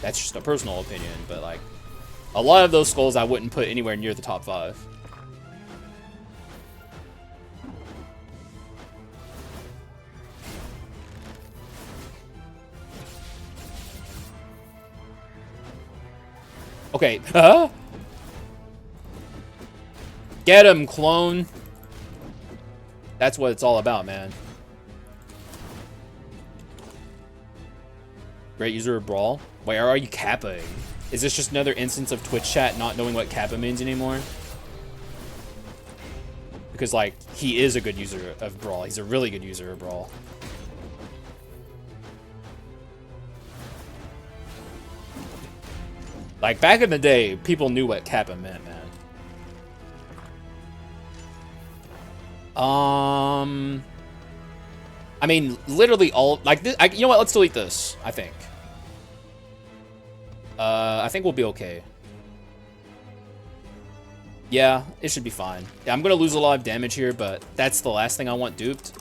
that's just a personal opinion. But, like, a lot of those skulls I wouldn't put anywhere near the top 5. Okay, huh? Get him, clone. That's what it's all about, man. Great user of Brawl. Wait, are you Kappaing? Is this just another instance of Twitch chat not knowing what Kappa means anymore? Because, like, he is a good user of Brawl. He's a really good user of Brawl. Like, back in the day, people knew what Kappa meant, man. I mean, literally all, like, this, you know what, let's delete this, I think. I think we'll be okay. Yeah, it should be fine. Yeah, I'm gonna lose a lot of damage here, but that's the last thing I want duped.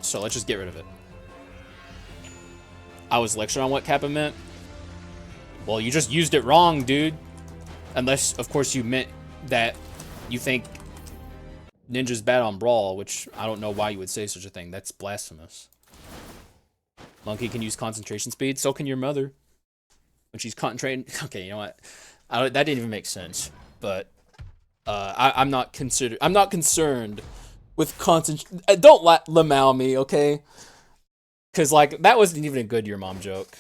So let's just get rid of it. I was lecturing on what Kappa meant. Well, you just used it wrong, dude. Unless, of course, you meant that you think Ninja's bad on Brawl, which I don't know why you would say such a thing. That's blasphemous. Monkey can use concentration speed. So can your mother. When she's concentrating. Okay, you know what? That didn't even make sense. But I'm not concerned with don't lamau me, okay? Because, like, that wasn't even a good your mom joke.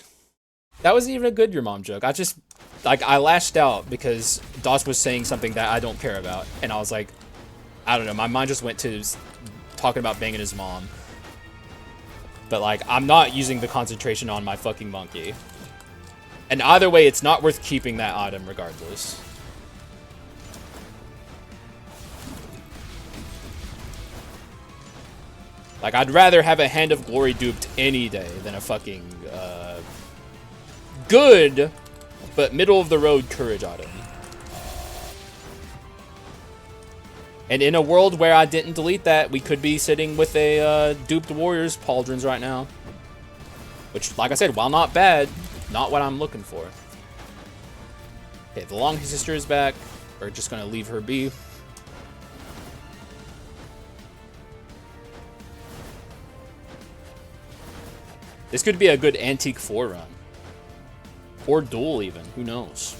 That wasn't even a good your mom joke. I just, like, I lashed out because Doss was saying something that I don't care about. And I was like, I don't know, my mind just went to talking about banging his mom. But, like, I'm not using the concentration on my fucking monkey. And either way, it's not worth keeping that item regardless. Like, I'd rather have a Hand of Glory duped any day than a fucking, good, but middle-of-the-road courage item. And in a world where I didn't delete that, we could be sitting with a, duped Warriors Pauldrons right now. Which, like I said, while not bad, not what I'm looking for. Okay, the long sister is back. We're just gonna leave her be. This could be a good Antique 4 run. Or duel, even. Who knows?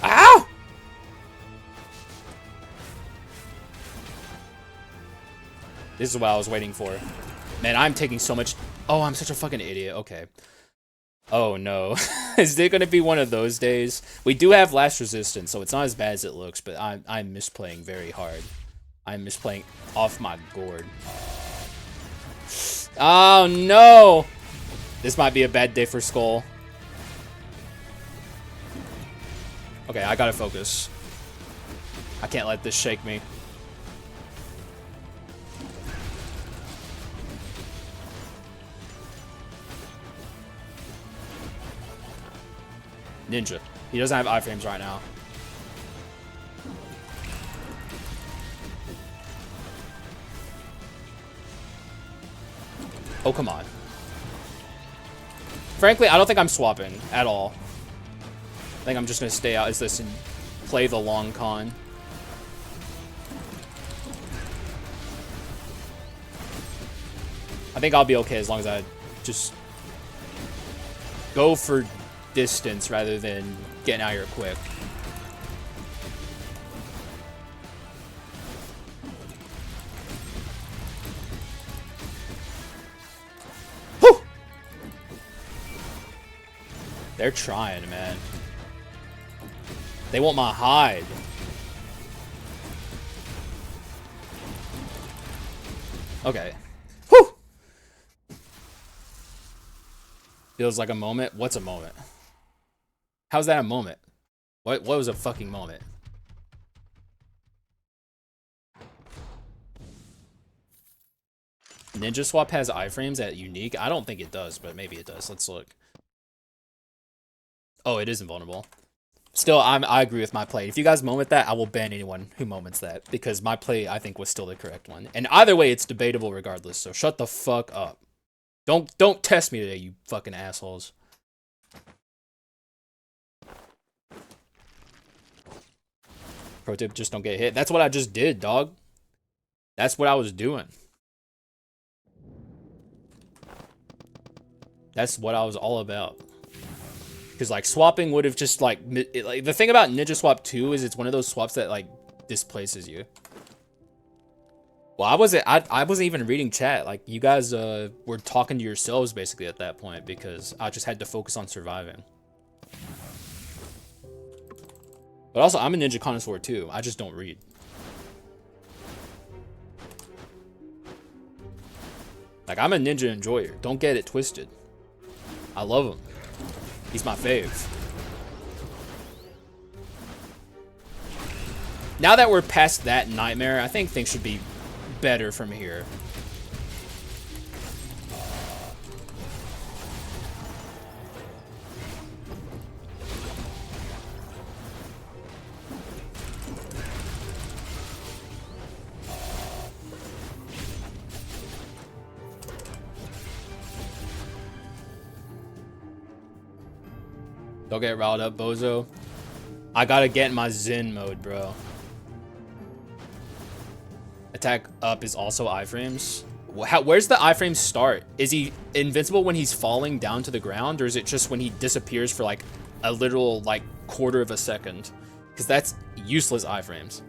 Ow! This is what I was waiting for. Man, I'm taking so much... Oh, I'm such a fucking idiot. Okay. Oh, no. Is it going to be one of those days? We do have last resistance, so it's not as bad as it looks, but I'm misplaying very hard. I'm misplaying off my gourd. Oh, no! This might be a bad day for Skul. Okay, I gotta focus. I can't let this shake me. Ninja. He doesn't have iframes right now. Oh, come on. Frankly, I don't think I'm swapping at all. I think I'm just going to stay out as this and play the long con. I think I'll be okay as long as I just go for distance rather than getting out here quick. Whew! They're trying, man. They want my hide. Okay. Whew! Feels like a moment. What's a moment? How's that a moment? What was a fucking moment? Ninja Swap has iframes at unique? I don't think it does, but maybe it does. Let's look. Oh, it is invulnerable. Still, I agree with my play. If you guys moment that, I will ban anyone who moments that, because my play, I think, was still the correct one. And either way, it's debatable regardless, so shut the fuck up. Don't test me today, you fucking assholes. Pro tip, just don't get hit. That's what I just did, dog. That's what I was doing. That's what I was all about. Because, like, swapping would have just, like, the thing about Ninja Swap 2 is it's one of those swaps that, like, displaces you. Well, I wasn't even reading chat. Like, you guys were talking to yourselves, basically, at that point, because I just had to focus on surviving. But also, I'm a ninja connoisseur, too. I just don't read. Like, I'm a ninja enjoyer. Don't get it twisted. I love him. He's my fave. Now that we're past that nightmare, I think things should be better from here. Don't get riled up, bozo. I gotta get in my Zen mode, bro. Attack up is also iframes. Where's the iframe start? Is he invincible when he's falling down to the ground, or is it just when he disappears for like a literal like quarter of a second? Because that's useless iframes.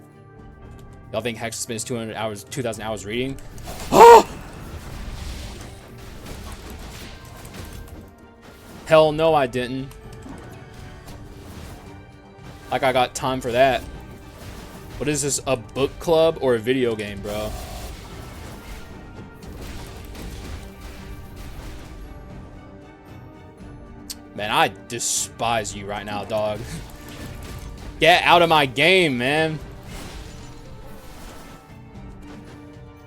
Y'all think Haxa spends 200 hours, 2,000 hours reading? Oh! Hell no, I didn't. Like I got time for that. What is this, a book club or a video game, bro? Man, I despise you right now, dog. Get out of my game, man.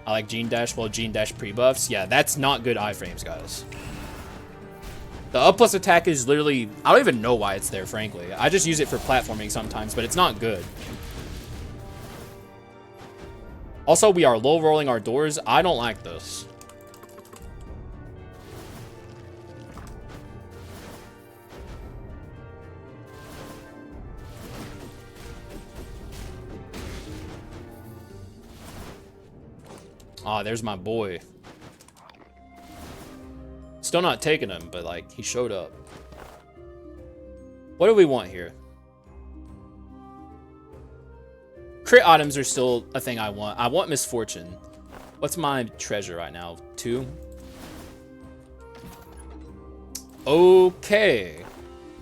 I like Gene Dash. Well, Gene Dash pre-buffs. Yeah, that's not good iframes, guys. The up plus attack is literally... I don't even know why it's there, frankly. I just use it for platforming sometimes, but it's not good. Also, we are low rolling our doors. I don't like this. Ah, there's my boy. Still not taking him, but like, he showed up. What do we want here? Crit items are still a thing I want. I want misfortune. What's my treasure right now? 2? Okay.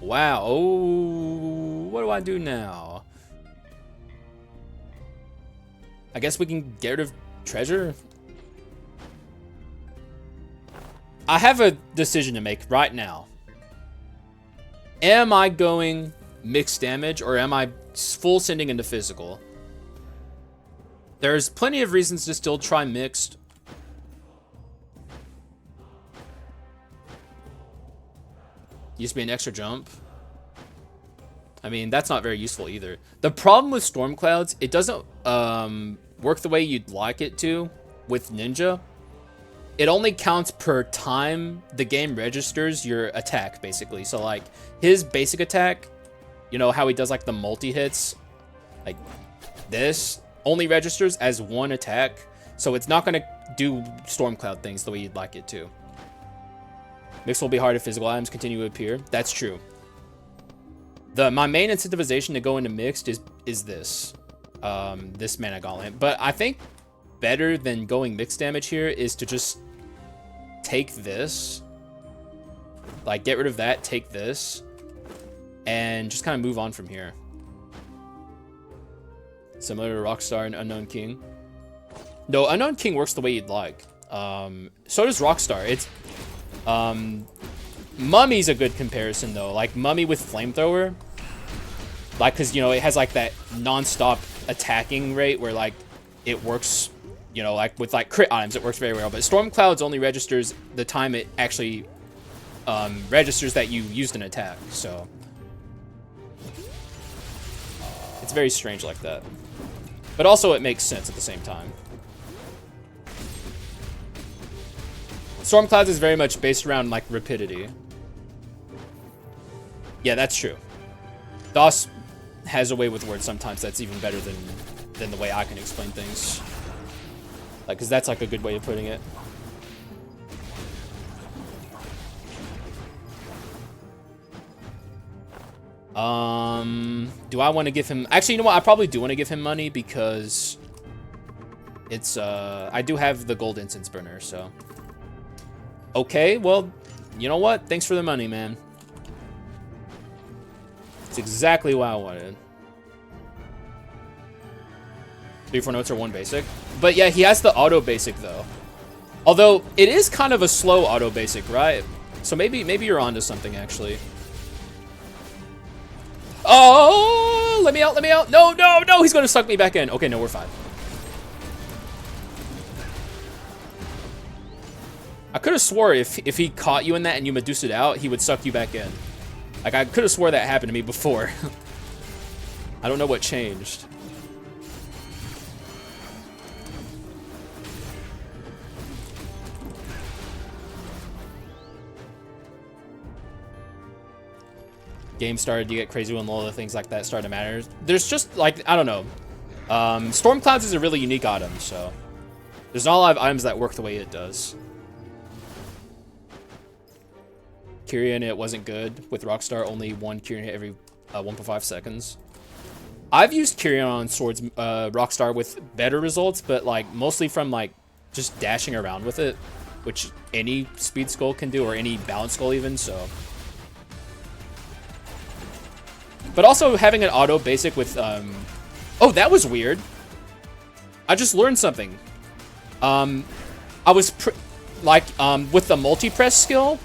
Wow. Oh, what do I do now? I guess we can get rid of treasure. I have a decision to make right now. Am I going mixed damage, or am I full sending into physical? There's plenty of reasons to still try mixed. Used to be an extra jump. I mean, that's not very useful either. The problem with Storm Clouds, it doesn't work the way you'd like it to with Ninja. It only counts per time the game registers your attack, basically. So, like, his basic attack, you know how he does, like, the multi-hits? Like, this only registers as one attack. So it's not going to do Storm Cloud things the way you'd like it to. Mix will be hard if physical items continue to appear. That's true. My main incentivization to go into mixed is this. This mana gauntlet. But I think better than going mixed damage here is to just take this, like get rid of that, take this, and just kind of move on from here. Similar to Rockstar and Unknown King. No, Unknown King works the way you'd like. So does Rockstar. It's Mummy's a good comparison though. Like Mummy with Flamethrower, like, because you know it has like that non-stop attacking rate where like it works. You know, like with like crit items, it works very well. But Storm Clouds only registers the time it actually registers that you used an attack. So it's very strange like that. But also it makes sense at the same time. Storm Clouds is very much based around like rapidity. Yeah, that's true. DOS has a way with words sometimes that's even better than the way I can explain things. Like, because that's like a good way of putting it. Do I want to give him... Actually, you know what? I probably do want to give him money because it's, I do have the gold incense burner, so. Okay, well, you know what? Thanks for the money, man. It's exactly what I wanted. 3-4 notes are 1 basic. But yeah, he has the auto basic though. Although it is kind of a slow auto basic, right? So maybe you're onto something actually. Oh, let me out, let me out. No, no, no, he's gonna suck me back in. Okay, no, we're fine. I could have swore if he caught you in that and you Medusa'd out, he would suck you back in. Like I could have swore that happened to me before. I don't know what changed. Game started, you get crazy when all the things like that start to matter. There's just like, I don't know. Storm Clouds is a really unique item, so There's not a lot of items that work the way it does. Kyrian, it wasn't good. With Rockstar, only one Kyrian hit every 1.5 seconds. I've used Kyrian on swords, Rockstar with better results, but like mostly from like just dashing around with it, which any speed skull can do, or any balance skull even, so. But also having an auto basic with, oh, that was weird. I just learned something. I was, with the multi-press skill,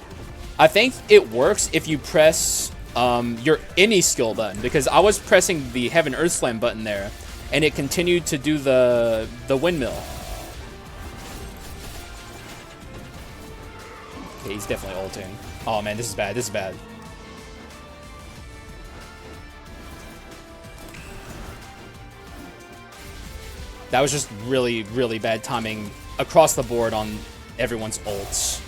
I think it works if you press your any skill button, because I was pressing the Heaven Earth Slam button there, and it continued to do the windmill. Okay, he's definitely ulting. Oh man, this is bad. This is bad. That was just really, really bad timing across the board on everyone's ults.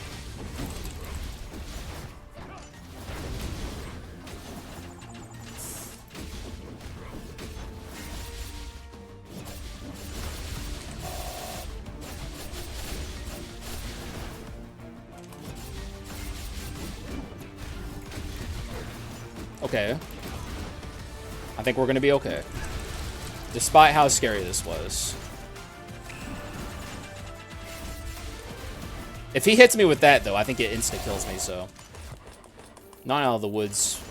Okay. I think we're gonna be okay. Despite how scary this was. If he hits me with that, though, I think it insta-kills me, so. Not out of the woods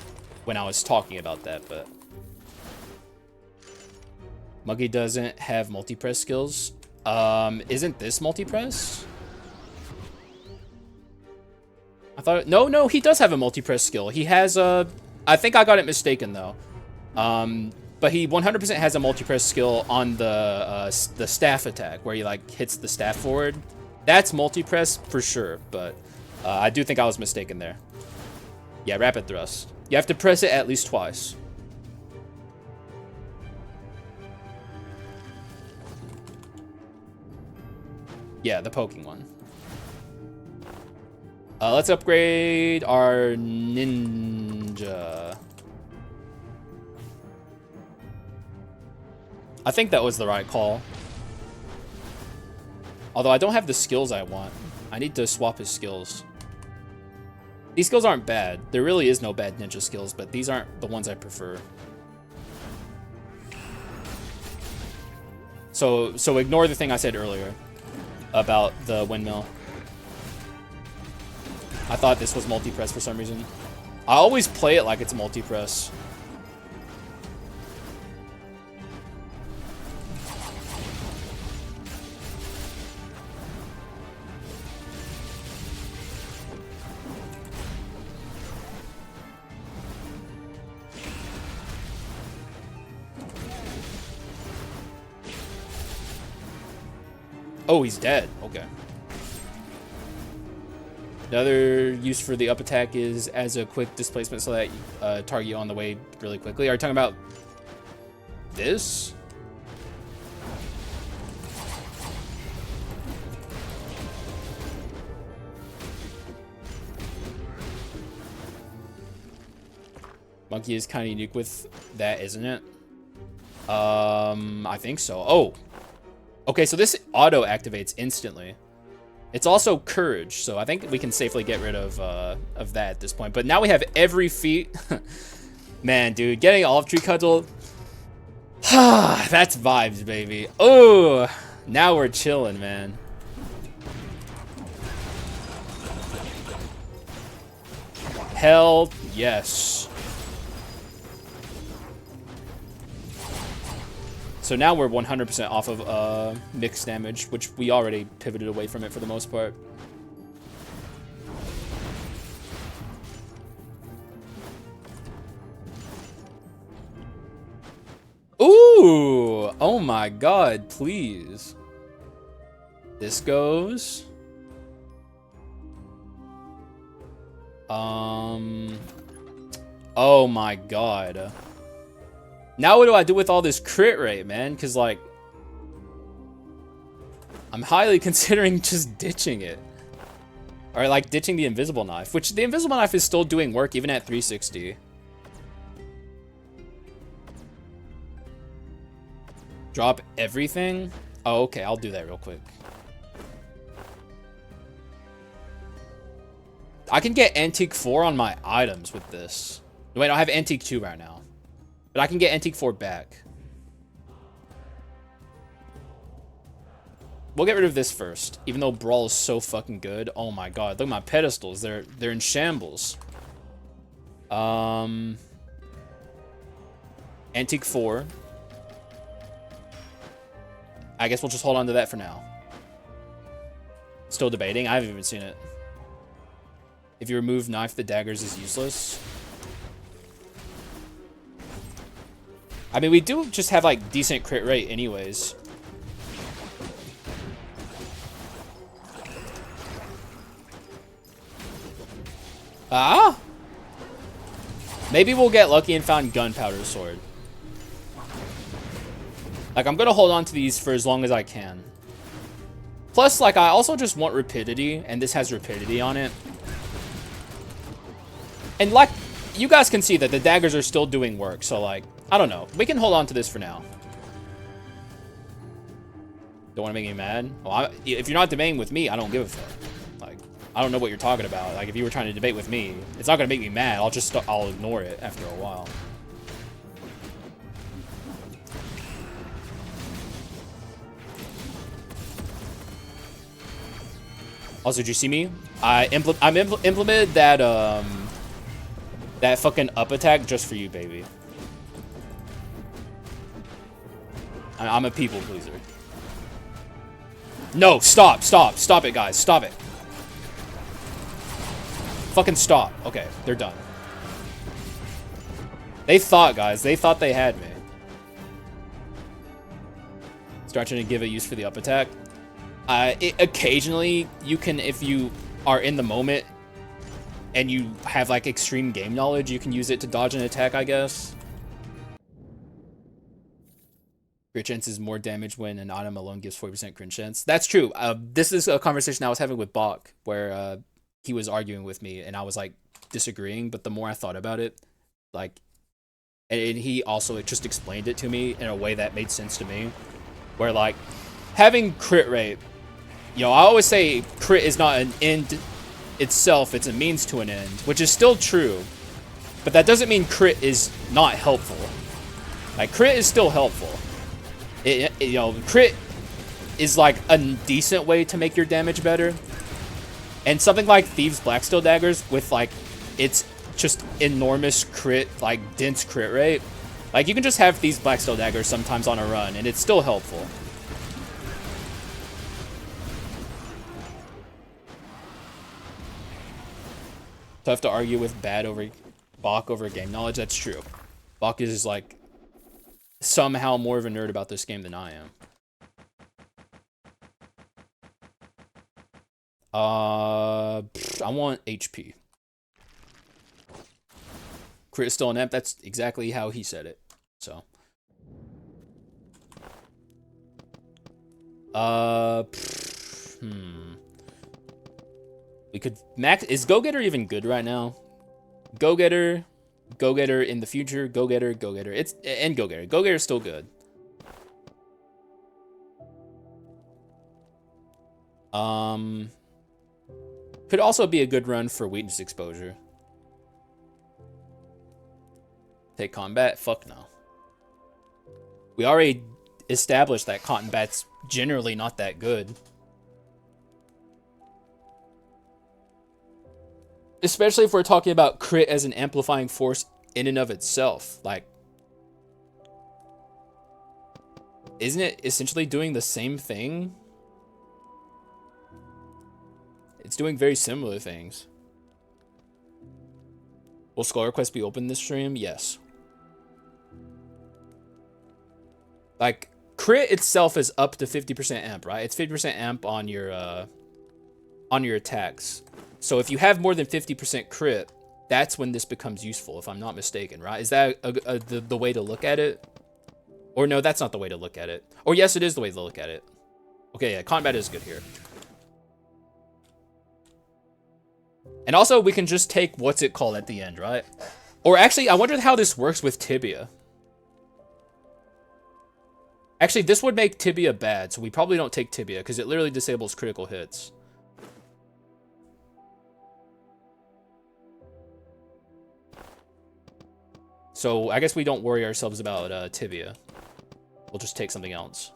when I was talking about that, but. Muggy doesn't have multi-press skills. Isn't this multi-press? I thought, no, he does have a multi-press skill. He has a, I think I got it mistaken, though. But he 100% has a multi-press skill on the staff attack, where he like hits the staff forward. That's multi-press for sure, but I do think I was mistaken there. Yeah, rapid thrust. You have to press it at least twice. Yeah, the poking one. Let's upgrade our ninja. I think that was the right call. Although I don't have the skills I want. I need to swap his skills. These skills aren't bad. There really is no bad ninja skills, but these aren't the ones I prefer. So ignore the thing I said earlier about the windmill. I thought this was multi-press for some reason. I always play it like it's multi-press. Oh, he's dead. Okay. The other use for the up attack is as a quick displacement so that you target you on the way really quickly. Are you talking about this? Monkey is kind of unique with that, isn't it? I think so. Oh. Okay, so this auto activates instantly. It's also courage, so I think we can safely get rid of that at this point. But now we have every feat. Man, dude, getting Olive Tree Cudgel. That's vibes, baby. Oh, now we're chilling, man. Hell yes. So now we're 100% off of mixed damage, which we already pivoted away from it for the most part. Ooh! Oh my god, please. This goes. Oh my god. Now what do I do with all this crit rate, man? Because, like, I'm highly considering just ditching it. Or, like, ditching the Invisible Knife. Which, the Invisible Knife is still doing work, even at 360. Drop everything? Oh, okay, I'll do that real quick. I can get Antique 4 on my items with this. Wait, I have Antique 2 right now. But I can get Antique 4 back. We'll get rid of this first. Even though Brawl is so fucking good. Oh my god. Look at my pedestals. They're in shambles. Antique 4. I guess we'll just hold on to that for now. Still debating. I haven't even seen it. If you remove Knife, the daggers is useless. I mean, we do just have, like, decent crit rate anyways. Ah? Maybe we'll get lucky and find Gunpowder Sword. Like, I'm gonna hold on to these for as long as I can. Plus, like, I also just want rapidity, and this has rapidity on it. And, like, you guys can see that the daggers are still doing work, so, like, I don't know. We can hold on to this for now. Don't want to make me mad? Well, if you're not debating with me, I don't give a fuck. Like, I don't know what you're talking about. Like, if you were trying to debate with me, it's not gonna make me mad. I'll ignore it after a while. Also, did you see me? I implemented that that fucking up attack just for you, baby. I'm a people pleaser. No, stop it, guys, stop it. Fucking stop. Okay, they're done. They thought, guys, they thought they had me. Starting to give a use for the up attack. Occasionally, you can, if you are in the moment and you have, like, extreme game knowledge, you can use it to dodge an attack, I guess. Crit chance is more damage when an item alone gives 40% crit chance. That's true. This is a conversation I was having with Bach, where he was arguing with me, and I was, like, disagreeing, but the more I thought about it, like, and he also just explained it to me in a way that made sense to me, where, like, having crit rate, you know, I always say crit is not an end itself, it's a means to an end, which is still true, but that doesn't mean crit is not helpful. Like, crit is still helpful. You know, crit is like a decent way to make your damage better, and something like Thieves Blacksteel Daggers with, like, its just enormous crit, like, dense crit rate, like, you can just have Thieves Blacksteel Daggers sometimes on a run, and it's still helpful. Tough to argue with Bach over game knowledge. That's true. Bach is, like, somehow more of a nerd about this game than I am. I want HP. Crit is still an amp. That's exactly how he said it. So. We could max. Is Go-Getter even good right now? Go-Getter in the future. Go-Getter. It's and Go-Getter. Go-Getter is still good. Could also be a good run for weakness exposure. Take combat? Fuck no. We already established that combat's generally not that good. Especially if we're talking about crit as an amplifying force in and of itself. Like, isn't it essentially doing the same thing? It's doing very similar things. Will Skull Request be open this stream? Yes. Like, crit itself is up to 50% amp, right? It's 50% amp on your attacks. So if you have more than 50% crit, that's when this becomes useful, if I'm not mistaken, right? Is that the way to look at it? Or no, that's not the way to look at it. Or yes, it is the way to look at it. Okay, yeah, combat is good here. And also, we can just take what's it called at the end, right? Or actually, I wonder how this works with Tibia. Actually, this would make Tibia bad, so we probably don't take Tibia, because it literally disables critical hits. So I guess we don't worry ourselves about Tibia. We'll just take something else.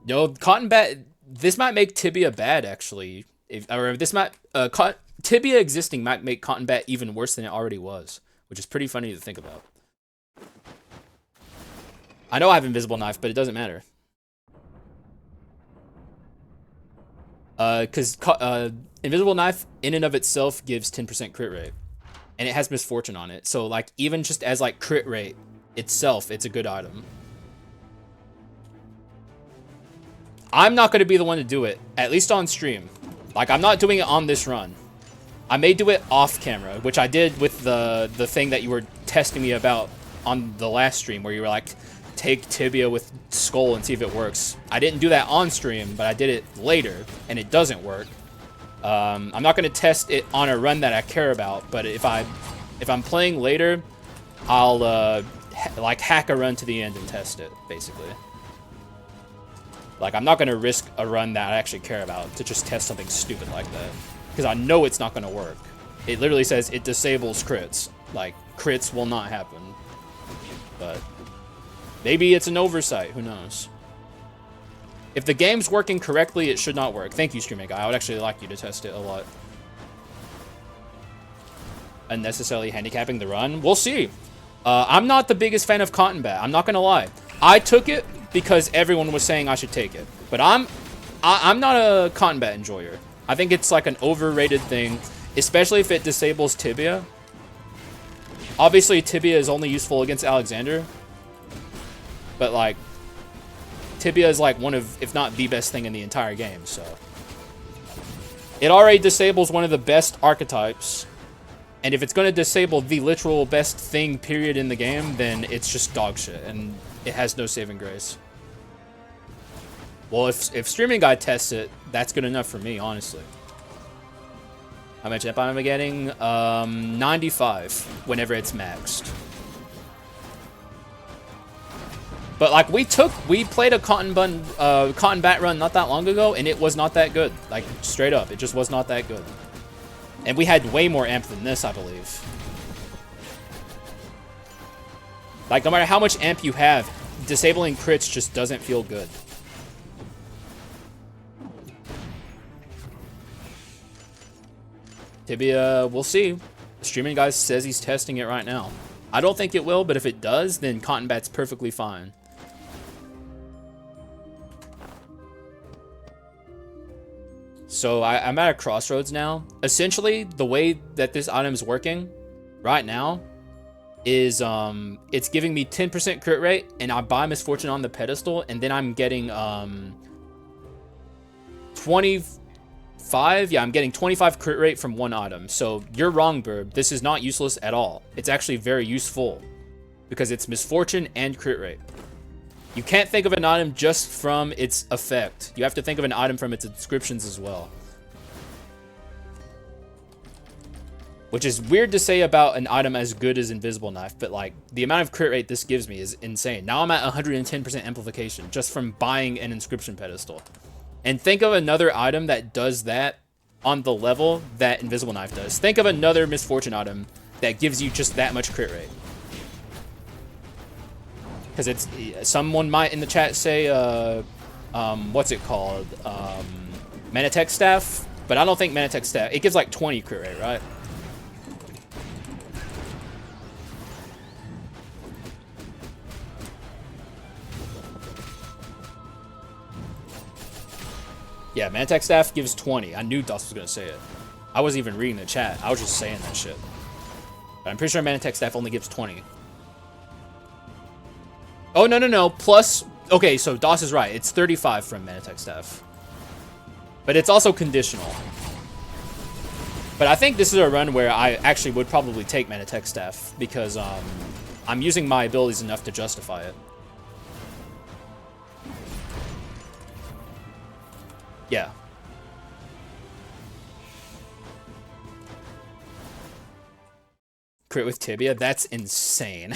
No, Cotton Bat. This might make Tibia bad, actually. Tibia existing might make Cotton Bat even worse than it already was, which is pretty funny to think about. I know I have Invisible Knife, but it doesn't matter. Because Invisible Knife in and of itself gives 10% crit rate, and it has Misfortune on it. So like even just as like crit rate itself, it's a good item. I'm not going to be the one to do it, at least on stream. Like, I'm not doing it on this run. I may do it off camera, which I did with the thing that you were testing me about on the last stream, where you were like, take Tibia with Skul and see if it works. I didn't do that on stream, but I did it later, and it doesn't work. I'm not going to test it on a run that I care about, but if I'm playing later, I'll like hack a run to the end and test it, basically. Like, I'm not going to risk a run that I actually care about to just test something stupid like that. Because I know it's not going to work. It literally says it disables crits. Like, crits will not happen. But maybe it's an oversight. Who knows? If the game's working correctly, it should not work. Thank you, Streaming Guy. I would actually like you to test it a lot. Unnecessarily handicapping the run? We'll see. I'm not the biggest fan of Cotton Bat. I'm not going to lie. I took it because everyone was saying I should take it. But I'm not a Cotton Bat enjoyer. I think it's like an overrated thing, especially if it disables Tibia. Obviously, Tibia is only useful against Alexander. But like, Tibia is like one of, if not the best thing in the entire game, so. It already disables one of the best archetypes. And if it's going to disable the literal best thing, period, in the game, then it's just dog shit. And it has no saving grace. Well, if Streaming Guy tests it, that's good enough for me, honestly. How much amp am I getting? 95 whenever it's maxed. But like we played a Cotton Bat run not that long ago, and it was not that good. Like straight up, it just was not that good. And we had way more amp than this, I believe. Like, no matter how much amp you have, disabling crits just doesn't feel good. Tibia, we'll see. The Streaming Guy says he's testing it right now. I don't think it will, but if it does, then Cotton Bat's perfectly fine. So I'm at a crossroads now. Essentially, the way that this item is working right now is it's giving me 10% crit rate, and I buy Misfortune on the pedestal, and then I'm getting 25. Yeah, I'm getting 25 crit rate from one item. So you're wrong, Burb. This is not useless at all. It's actually very useful because it's Misfortune and crit rate. You can't think of an item just from its effect. You have to think of an item from its inscriptions as well. Which is weird to say about an item as good as Invisible Knife, but like the amount of crit rate this gives me is insane. Now I'm at 110% amplification just from buying an inscription pedestal. And think of another item that does that on the level that Invisible Knife does. Think of another Misfortune item that gives you just that much crit rate. Because it's, someone might in the chat say, what's it called? Manatech Staff? But I don't think Manatech Staff, it gives like 20 crit rate, right? Yeah, Manatech Staff gives 20. I knew Dust was going to say it. I wasn't even reading the chat. I was just saying that shit. But I'm pretty sure Manatech Staff only gives 20. Oh, no. Plus, okay, so Doss is right. It's 35 from Manatech Staff. But it's also conditional. But I think this is a run where I actually would probably take Manatech Staff because I'm using my abilities enough to justify it. Yeah. Crit with Tibia? That's insane.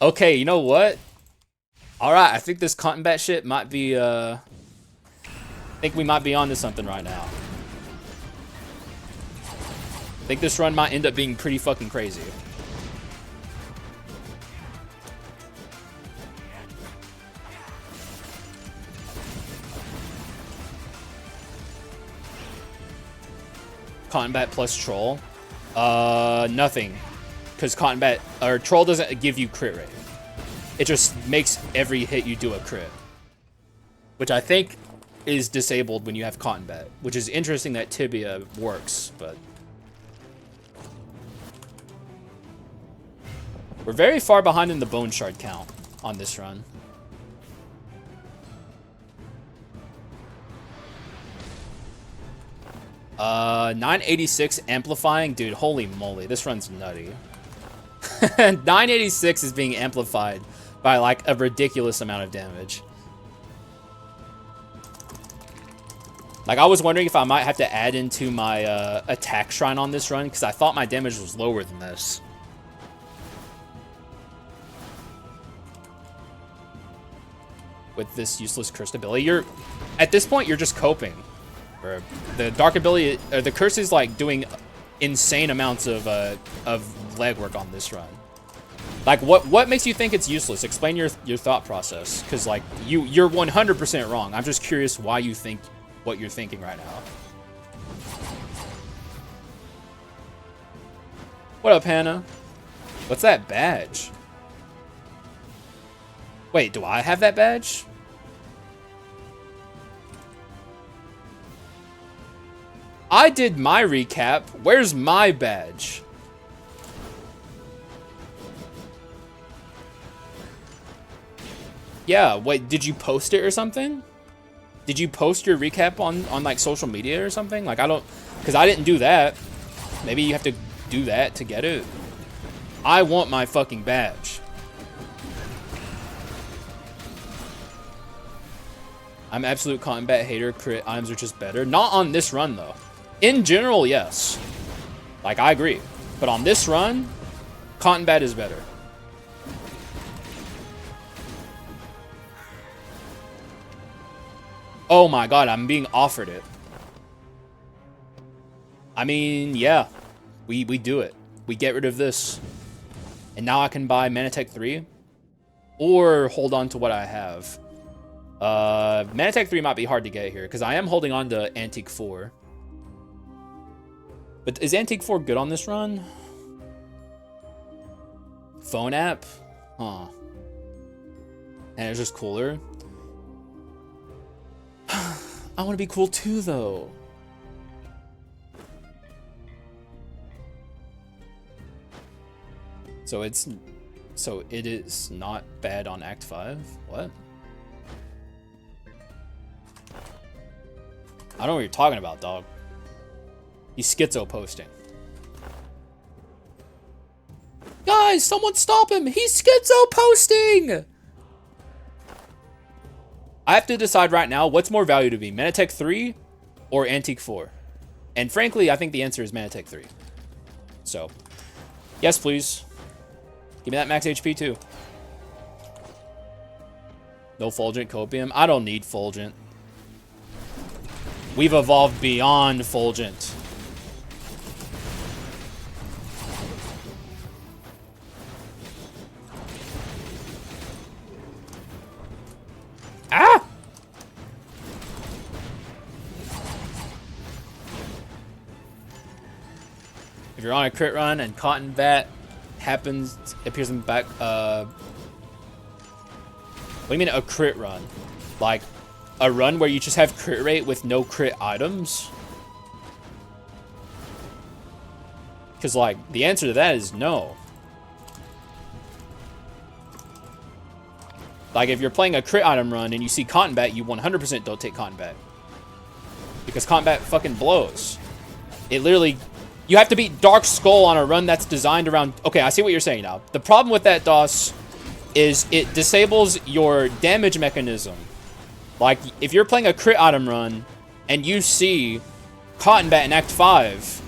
Okay, you know what? Alright, I think this Cotton Bat shit might be, I think we might be onto something right now. I think this run might end up being pretty fucking crazy. Cotton Bat plus Troll? Nothing. Because Cotton Bat, or Troll doesn't give you crit rate. It just makes every hit you do a crit. Which I think is disabled when you have Cotton Bat. Which is interesting that Tibia works, but... We're very far behind in the Bone Shard count on this run. Uh, 986 amplifying? Dude, holy moly, this run's nutty. 986 is being amplified by like a ridiculous amount of damage. Like, I was wondering if I might have to add into my attack shrine on this run, because I thought my damage was lower than this. With this useless cursed ability, at this point you're just coping. The dark ability, the curse is like doing insane amounts of legwork on this run. Like, what makes you think it's useless? Explain your thought process, because like you're 100% wrong. I'm just curious why you think what you're thinking right now. What up, Hannah? What's that badge? Wait, do I have that badge? I did my recap. Where's my badge? Yeah, wait, did you post it or something? Did you post your recap on like social media or something? Like, I don't, because I didn't do that. Maybe you have to do that to get it. I want my fucking badge. I'm absolute Cotton Bat hater. Crit items are just better. Not on this run, though. In general, yes. Like, I agree. But on this run, Cotton Bat is better. Oh my god, I'm being offered it. I mean, yeah. We do it. We get rid of this. And now I can buy Manatech 3. Or hold on to what I have. Manatech 3 might be hard to get here, because I am holding on to Antique 4. But is Antique 4 good on this run? Phone app? Huh. And it's just cooler. I want to be cool too, though. So it is not bad on Act 5? What? I don't know what you're talking about, dog. He's schizo posting. Guys, someone stop him! He's schizo posting! I have to decide right now what's more value to me, Manatech 3 or Antique 4. And frankly, I think the answer is Manatech 3. So, yes, please. Give me that max HP too. No Fulgent Copium. I don't need Fulgent. We've evolved beyond Fulgent. Ah! If you're on a crit run and Cotton Bat appears in the back, what do you mean a crit run? Like, a run where you just have crit rate with no crit items? Because, like, the answer to that is no. Like, if you're playing a crit item run and you see Cotton Bat, you 100% don't take Cotton Bat. Because Cotton Bat fucking blows. It literally... You have to beat Dark Skull on a run that's designed around... Okay, I see what you're saying now. The problem with that, DOS, is it disables your damage mechanism. Like, if you're playing a crit item run and you see Cotton Bat in Act 5,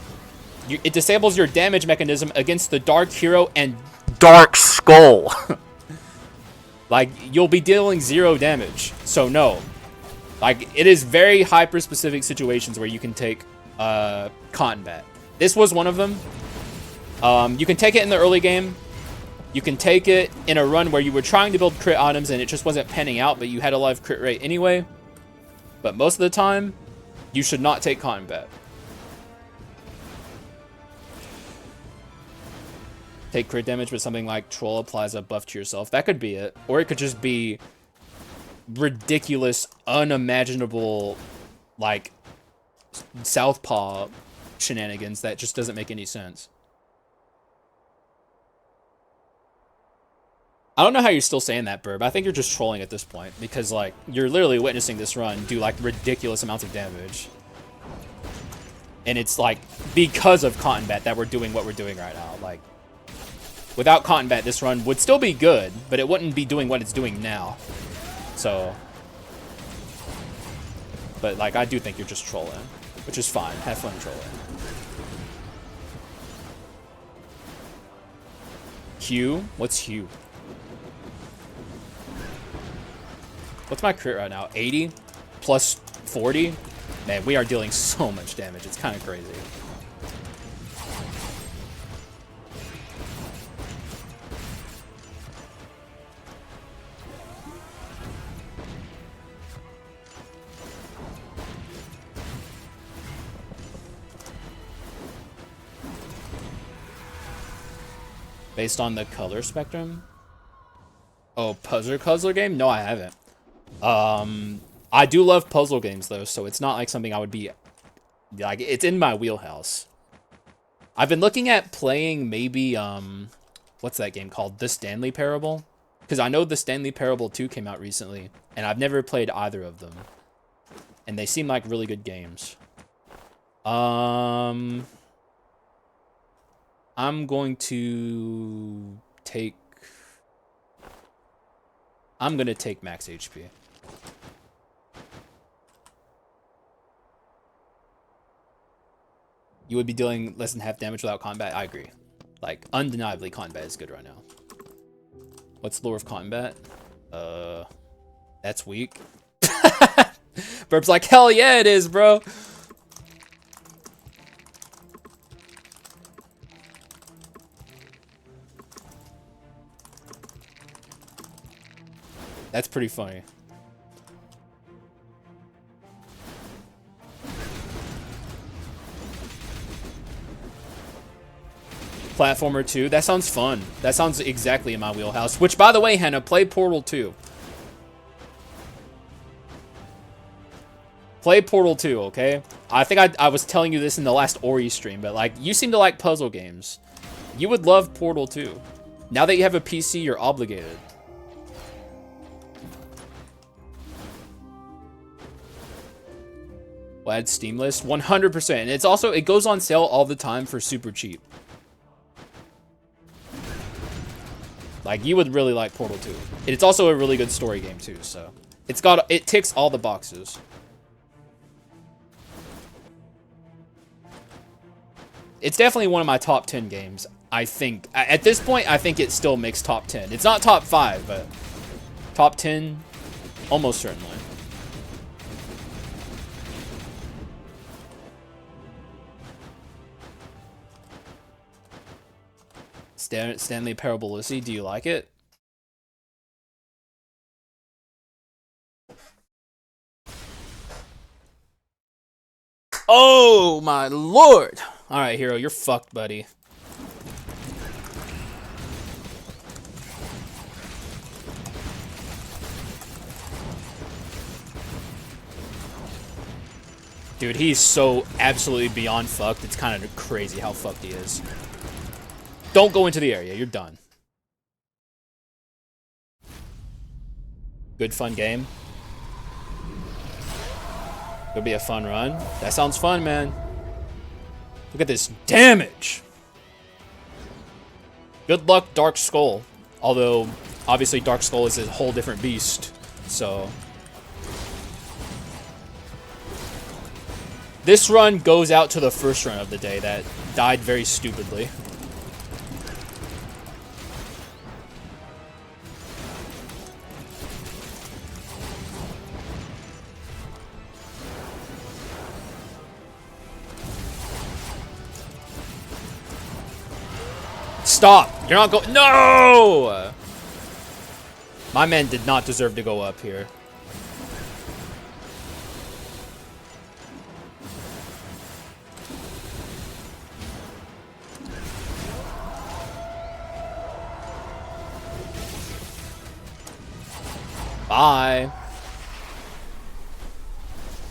it disables your damage mechanism against the Dark Hero and Dark Skull. Like, you'll be dealing 0 damage. So, no. Like, it is very hyper-specific situations where you can take Cotton Bat. This was one of them. You can take it in the early game. You can take it in a run where you were trying to build crit items and it just wasn't panning out, but you had a live crit rate anyway. But most of the time, you should not take combat. Take crit damage, but something like Troll applies a buff to yourself. That could be it. Or it could just be ridiculous, unimaginable, like, Southpaw shenanigans that just doesn't make any sense. I don't know how you're still saying that, Burb. I think you're just trolling at this point because, like, you're literally witnessing this run do, like, ridiculous amounts of damage. And it's, like, because of Cotton Bat that we're doing what we're doing right now. Like, without Cotton Bat, this run would still be good, but it wouldn't be doing what it's doing now. So, but, like, I do think you're just trolling, which is fine. Have fun trolling. Hue? What's Hue? What's my crit right now? 80 plus 40? Man, we are dealing so much damage. It's kind of crazy. Based on the color spectrum? Oh, puzzler game? No, I haven't. I do love puzzle games though, so it's not like something I would be like, it's in my wheelhouse. I've been looking at playing maybe what's that game called? The Stanley Parable? Because I know the Stanley Parable 2 came out recently, and I've never played either of them. And they seem like really good games. I'm going to take max HP. You would be dealing less than half damage without combat. I agree. Like, undeniably, combat is good right now. What's lore of combat? That's weak. Burb's like, hell yeah, it is, bro. That's pretty funny. Platformer 2. That sounds fun. That sounds exactly in my wheelhouse. Which, by the way, Hannah, play Portal 2. Play Portal 2, okay? I think I was telling you this in the last Ori stream, but, like, you seem to like puzzle games. You would love Portal 2. Now that you have a PC, you're obligated. We'll add Steam list. 100%. And it's also, it goes on sale all the time for super cheap. Like, you would really like Portal 2. It's also a really good story game, too, so. It ticks all the boxes. It's definitely one of my top 10 games, I think. At this point, I think it still makes top 10. It's not top 5, but top 10, almost certainly. Stanley Parable Lucy, do you like it? Oh my lord! Alright, Hero, you're fucked, buddy. Dude, he's so absolutely beyond fucked, it's kind of crazy how fucked he is. Don't go into the area. You're done. Good fun game. It'll be a fun run. That sounds fun, man. Look at this damage. Good luck, Dark Skull. Although, obviously, Dark Skull is a whole different beast. So. This run goes out to the first run of the day that died very stupidly. Stop! You're not going. No! My man did not deserve to go up here. Bye.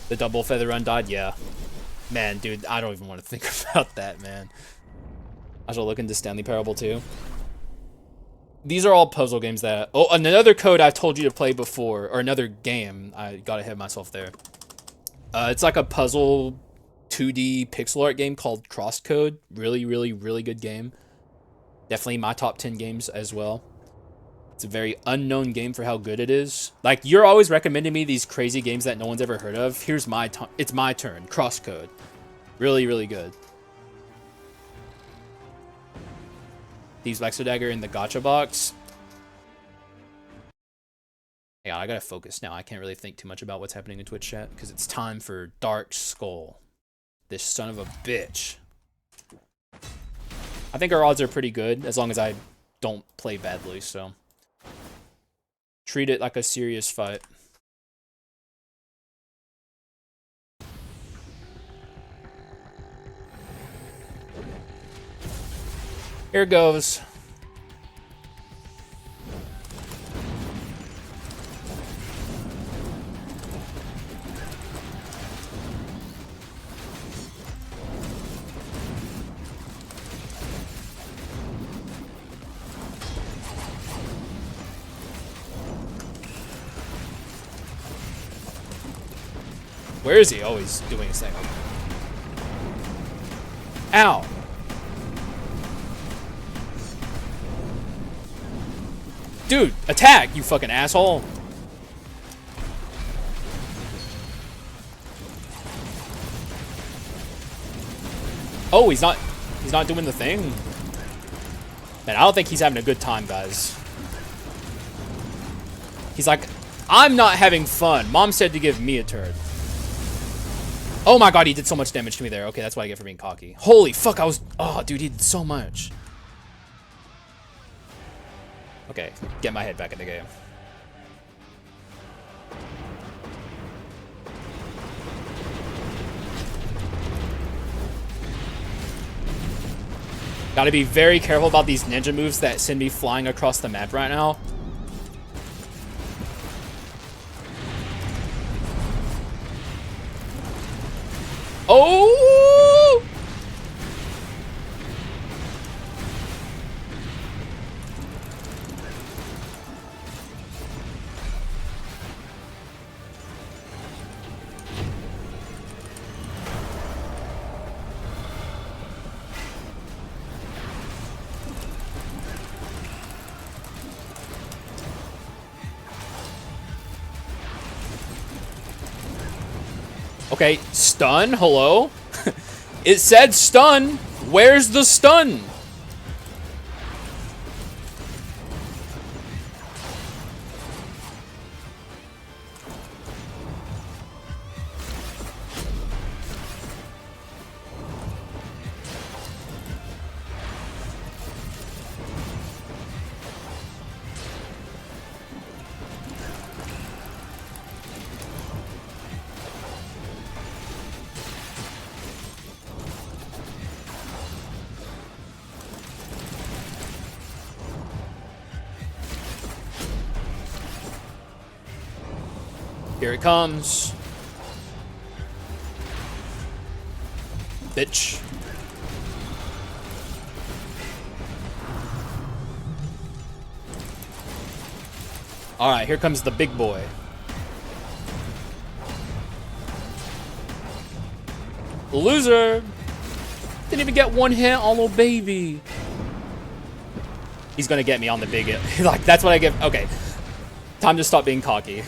The double feather run died? Yeah. Man, dude, I don't even want to think about that, man. I shall look into Stanley Parable too. These are all puzzle games that... Oh, another code I've told you to play before, or another game. I got ahead of myself there. It's like a puzzle 2D pixel art game called Crosscode. Really, really, really good game. Definitely my top 10 games as well. It's a very unknown game for how good it is. Like, you're always recommending me these crazy games that no one's ever heard of. Here's my it's my turn. Crosscode. Really, really good. Thieves Exo Dagger in the gacha box. Yeah, I gotta focus now. I can't really think too much about what's happening in Twitch chat because it's time for Dark Skull. This son of a bitch. I think our odds are pretty good as long as I don't play badly, so. Treat it like a serious fight. Here goes. Where is he? Oh, he's doing his thing. Ow! Dude, attack, you fucking asshole! Oh, he's not doing the thing? Man, I don't think he's having a good time, guys. He's like, I'm not having fun. Mom said to give me a turn. Oh my god, he did so much damage to me there. Okay, that's what I get for being cocky. Holy fuck, I was... Oh, dude, he did so much. Okay, get my head back in the game. Gotta be very careful about these ninja moves that send me flying across the map right now. Oh! Okay, stun, hello? It said stun. Where's the stun? Here it comes. Bitch. Alright, here comes the big boy. Loser! Didn't even get one hit on little baby. He's gonna get me on the big... Like, that's what I get... Okay. Time to stop being cocky.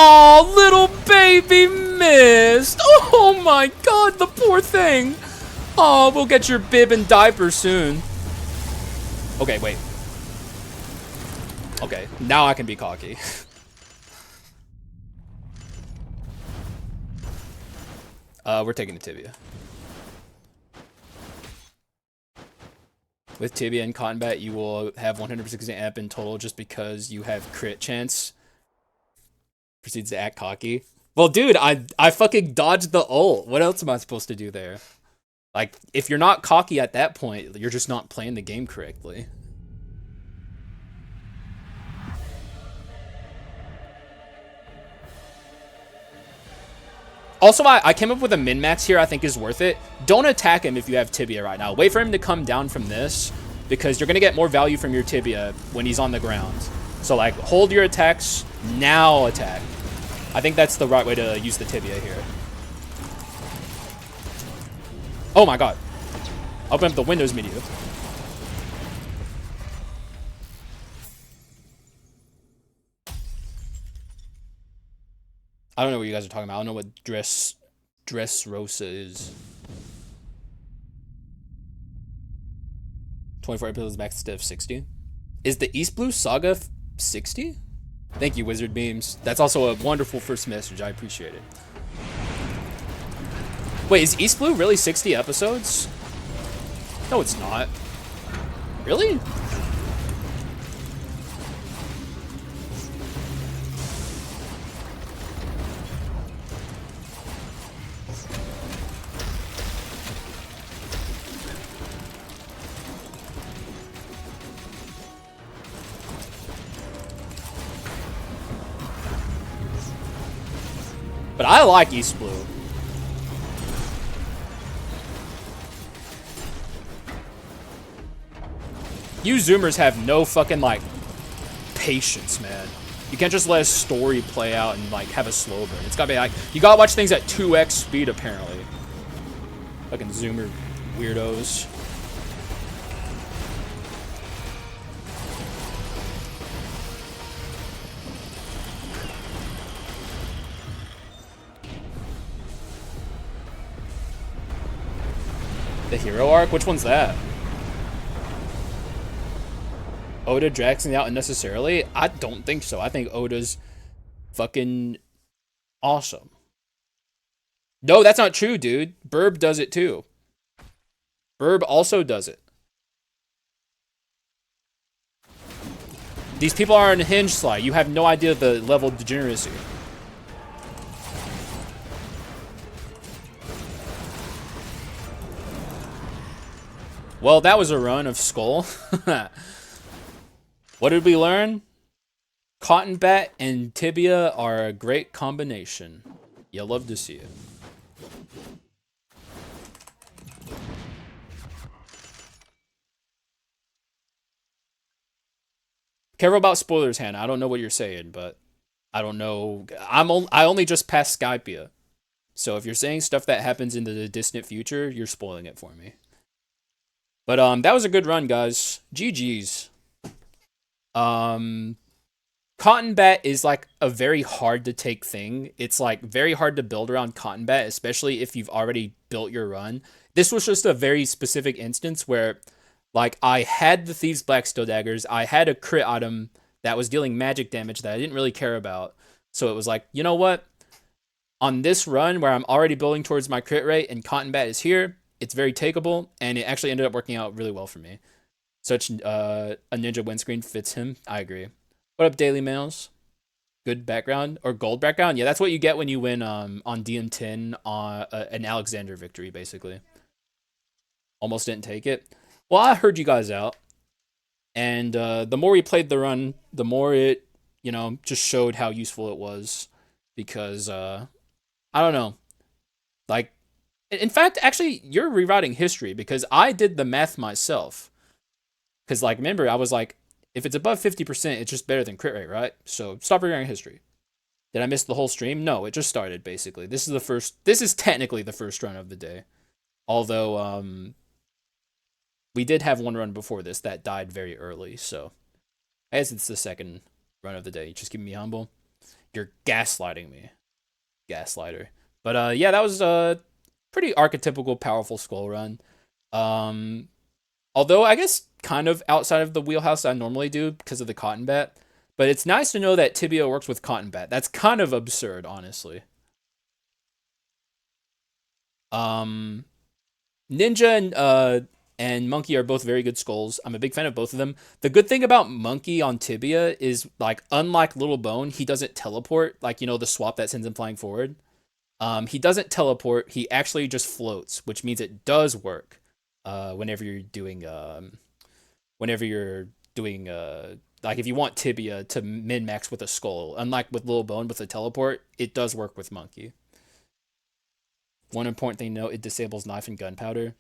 Oh, little baby missed. Oh my god, the poor thing. Oh, we'll get your bib and diaper soon. Okay, wait. Okay, now I can be cocky. We're taking the tibia. With Tibia and Combat, you will have 100% amp in total just because you have crit chance. Proceeds to act cocky. Well, dude, I fucking dodged the ult. What else am I supposed to do there? Like, if you're not cocky at that point, you're just not playing the game correctly. Also, I came up with a min-max here I think is worth it. Don't attack him if you have Tibia right now. Wait for him to come down from this, because you're going to get more value from your Tibia when he's on the ground. So, like, hold your attacks, now attack. I think that's the right way to use the Tibia here. Oh my god. Open up the Windows menu. I don't know what you guys are talking about. I don't know what dress rosa is. 24 episodes max instead of 60. Is the East Blue Saga 60? Thank you, Wizard Beams. That's also a wonderful first message. I appreciate it. Wait, is East Blue really 60 episodes? No, it's not. Really? But I like East Blue. You Zoomers have no fucking, like, patience, man. You can't just let a story play out and, like, have a slow burn. It's gotta be, like, you gotta watch things at 2x speed, apparently. Fucking Zoomer weirdos. The hero arc? Which one's that? Oda draxing out unnecessarily? I don't think so. I think Oda's fucking awesome. No, that's not true, dude. Burb does it too. Burb also does it. These people are on Hinge Slide. You have no idea the level of degeneracy. Well, that was a run of Skul. What did we learn? Cotton Bat and Tibia are a great combination. You'll love to see it. Careful about spoilers, Hannah. I don't know what you're saying, but I don't know. I only just passed Skypia. So if you're saying stuff that happens in the distant future, you're spoiling it for me. But that was a good run, guys. GG's. Cotton Bat is like a very hard to take thing. It's like very hard to build around Cotton Bat, especially if you've already built your run. This was just a very specific instance where, like, I had the Thieves' Black Steel Daggers. I had a crit item that was dealing magic damage that I didn't really care about. So it was like, you know what? On this run where I'm already building towards my crit rate and Cotton Bat is here, it's very takeable, and it actually ended up working out really well for me. Such a ninja windscreen fits him. I agree. What up, Daily Mails? Good background or gold background? Yeah, that's what you get when you win on DM10 on an Alexander victory, basically. Almost didn't take it. Well, I heard you guys out, and the more we played the run, the more it, you know, just showed how useful it was, because I don't know, like, in fact, actually, you're rewriting history, because I did the math myself. Because, like, remember, I was like, if it's above 50%, it's just better than crit rate, right? So stop rewriting history. Did I miss the whole stream? No, it just started, basically. This is technically the first run of the day. Although, we did have one run before this that died very early, so I guess it's the second run of the day. Just keeping me humble. You're gaslighting me. Gaslighter. But, yeah, that was a pretty archetypical, powerful Skul run. Although, I guess, kind of outside of the wheelhouse I normally do because of the Cotton Bat. But it's nice to know that Tibia works with Cotton Bat. That's kind of absurd, honestly. Ninja and and Monkey are both very good skulls. I'm a big fan of both of them. The good thing about Monkey on Tibia is, like, unlike Little Bone, he doesn't teleport, like, you know, the swap that sends him flying forward. He doesn't teleport. He actually just floats, which means it does work. Whenever you're doing, like, if you want Tibia to min max with a skull, unlike with Little Bone with a teleport, it does work with Monkey. One important thing to note: it disables knife and gunpowder.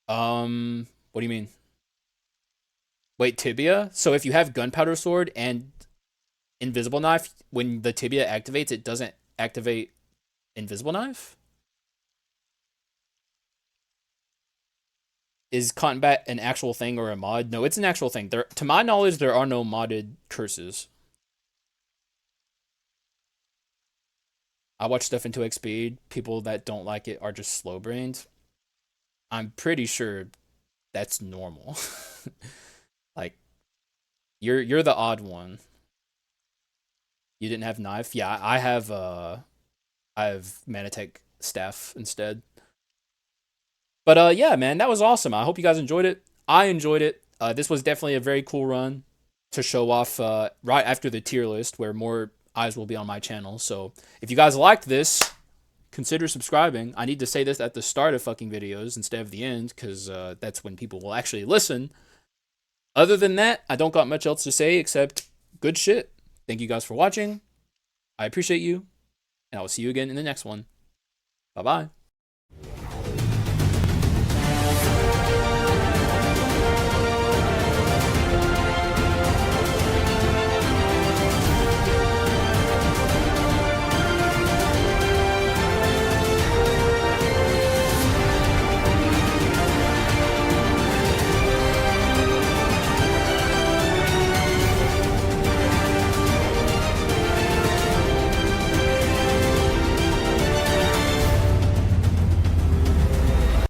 What do you mean? Wait, Tibia? So if you have gunpowder sword and invisible knife, when the Tibia activates, it doesn't activate invisible knife? Is combat an actual thing or a mod? No, it's an actual thing. There, to my knowledge, there are no modded curses. I watch stuff into Speed. People that don't like it are just slow brained. I'm pretty sure that's normal. Like, you're the odd one. You didn't have knife? Yeah, I have Manatech staff instead. But yeah, man, that was awesome. I hope you guys enjoyed it. I enjoyed it. This was definitely a very cool run to show off right after the tier list, where more eyes will be on my channel. So if you guys liked this, consider subscribing. I need to say this at the start of fucking videos instead of the end, because that's when people will actually listen. Other than that, I don't got much else to say except good shit. Thank you guys for watching. I appreciate you, and I will see you again in the next one. Bye-bye.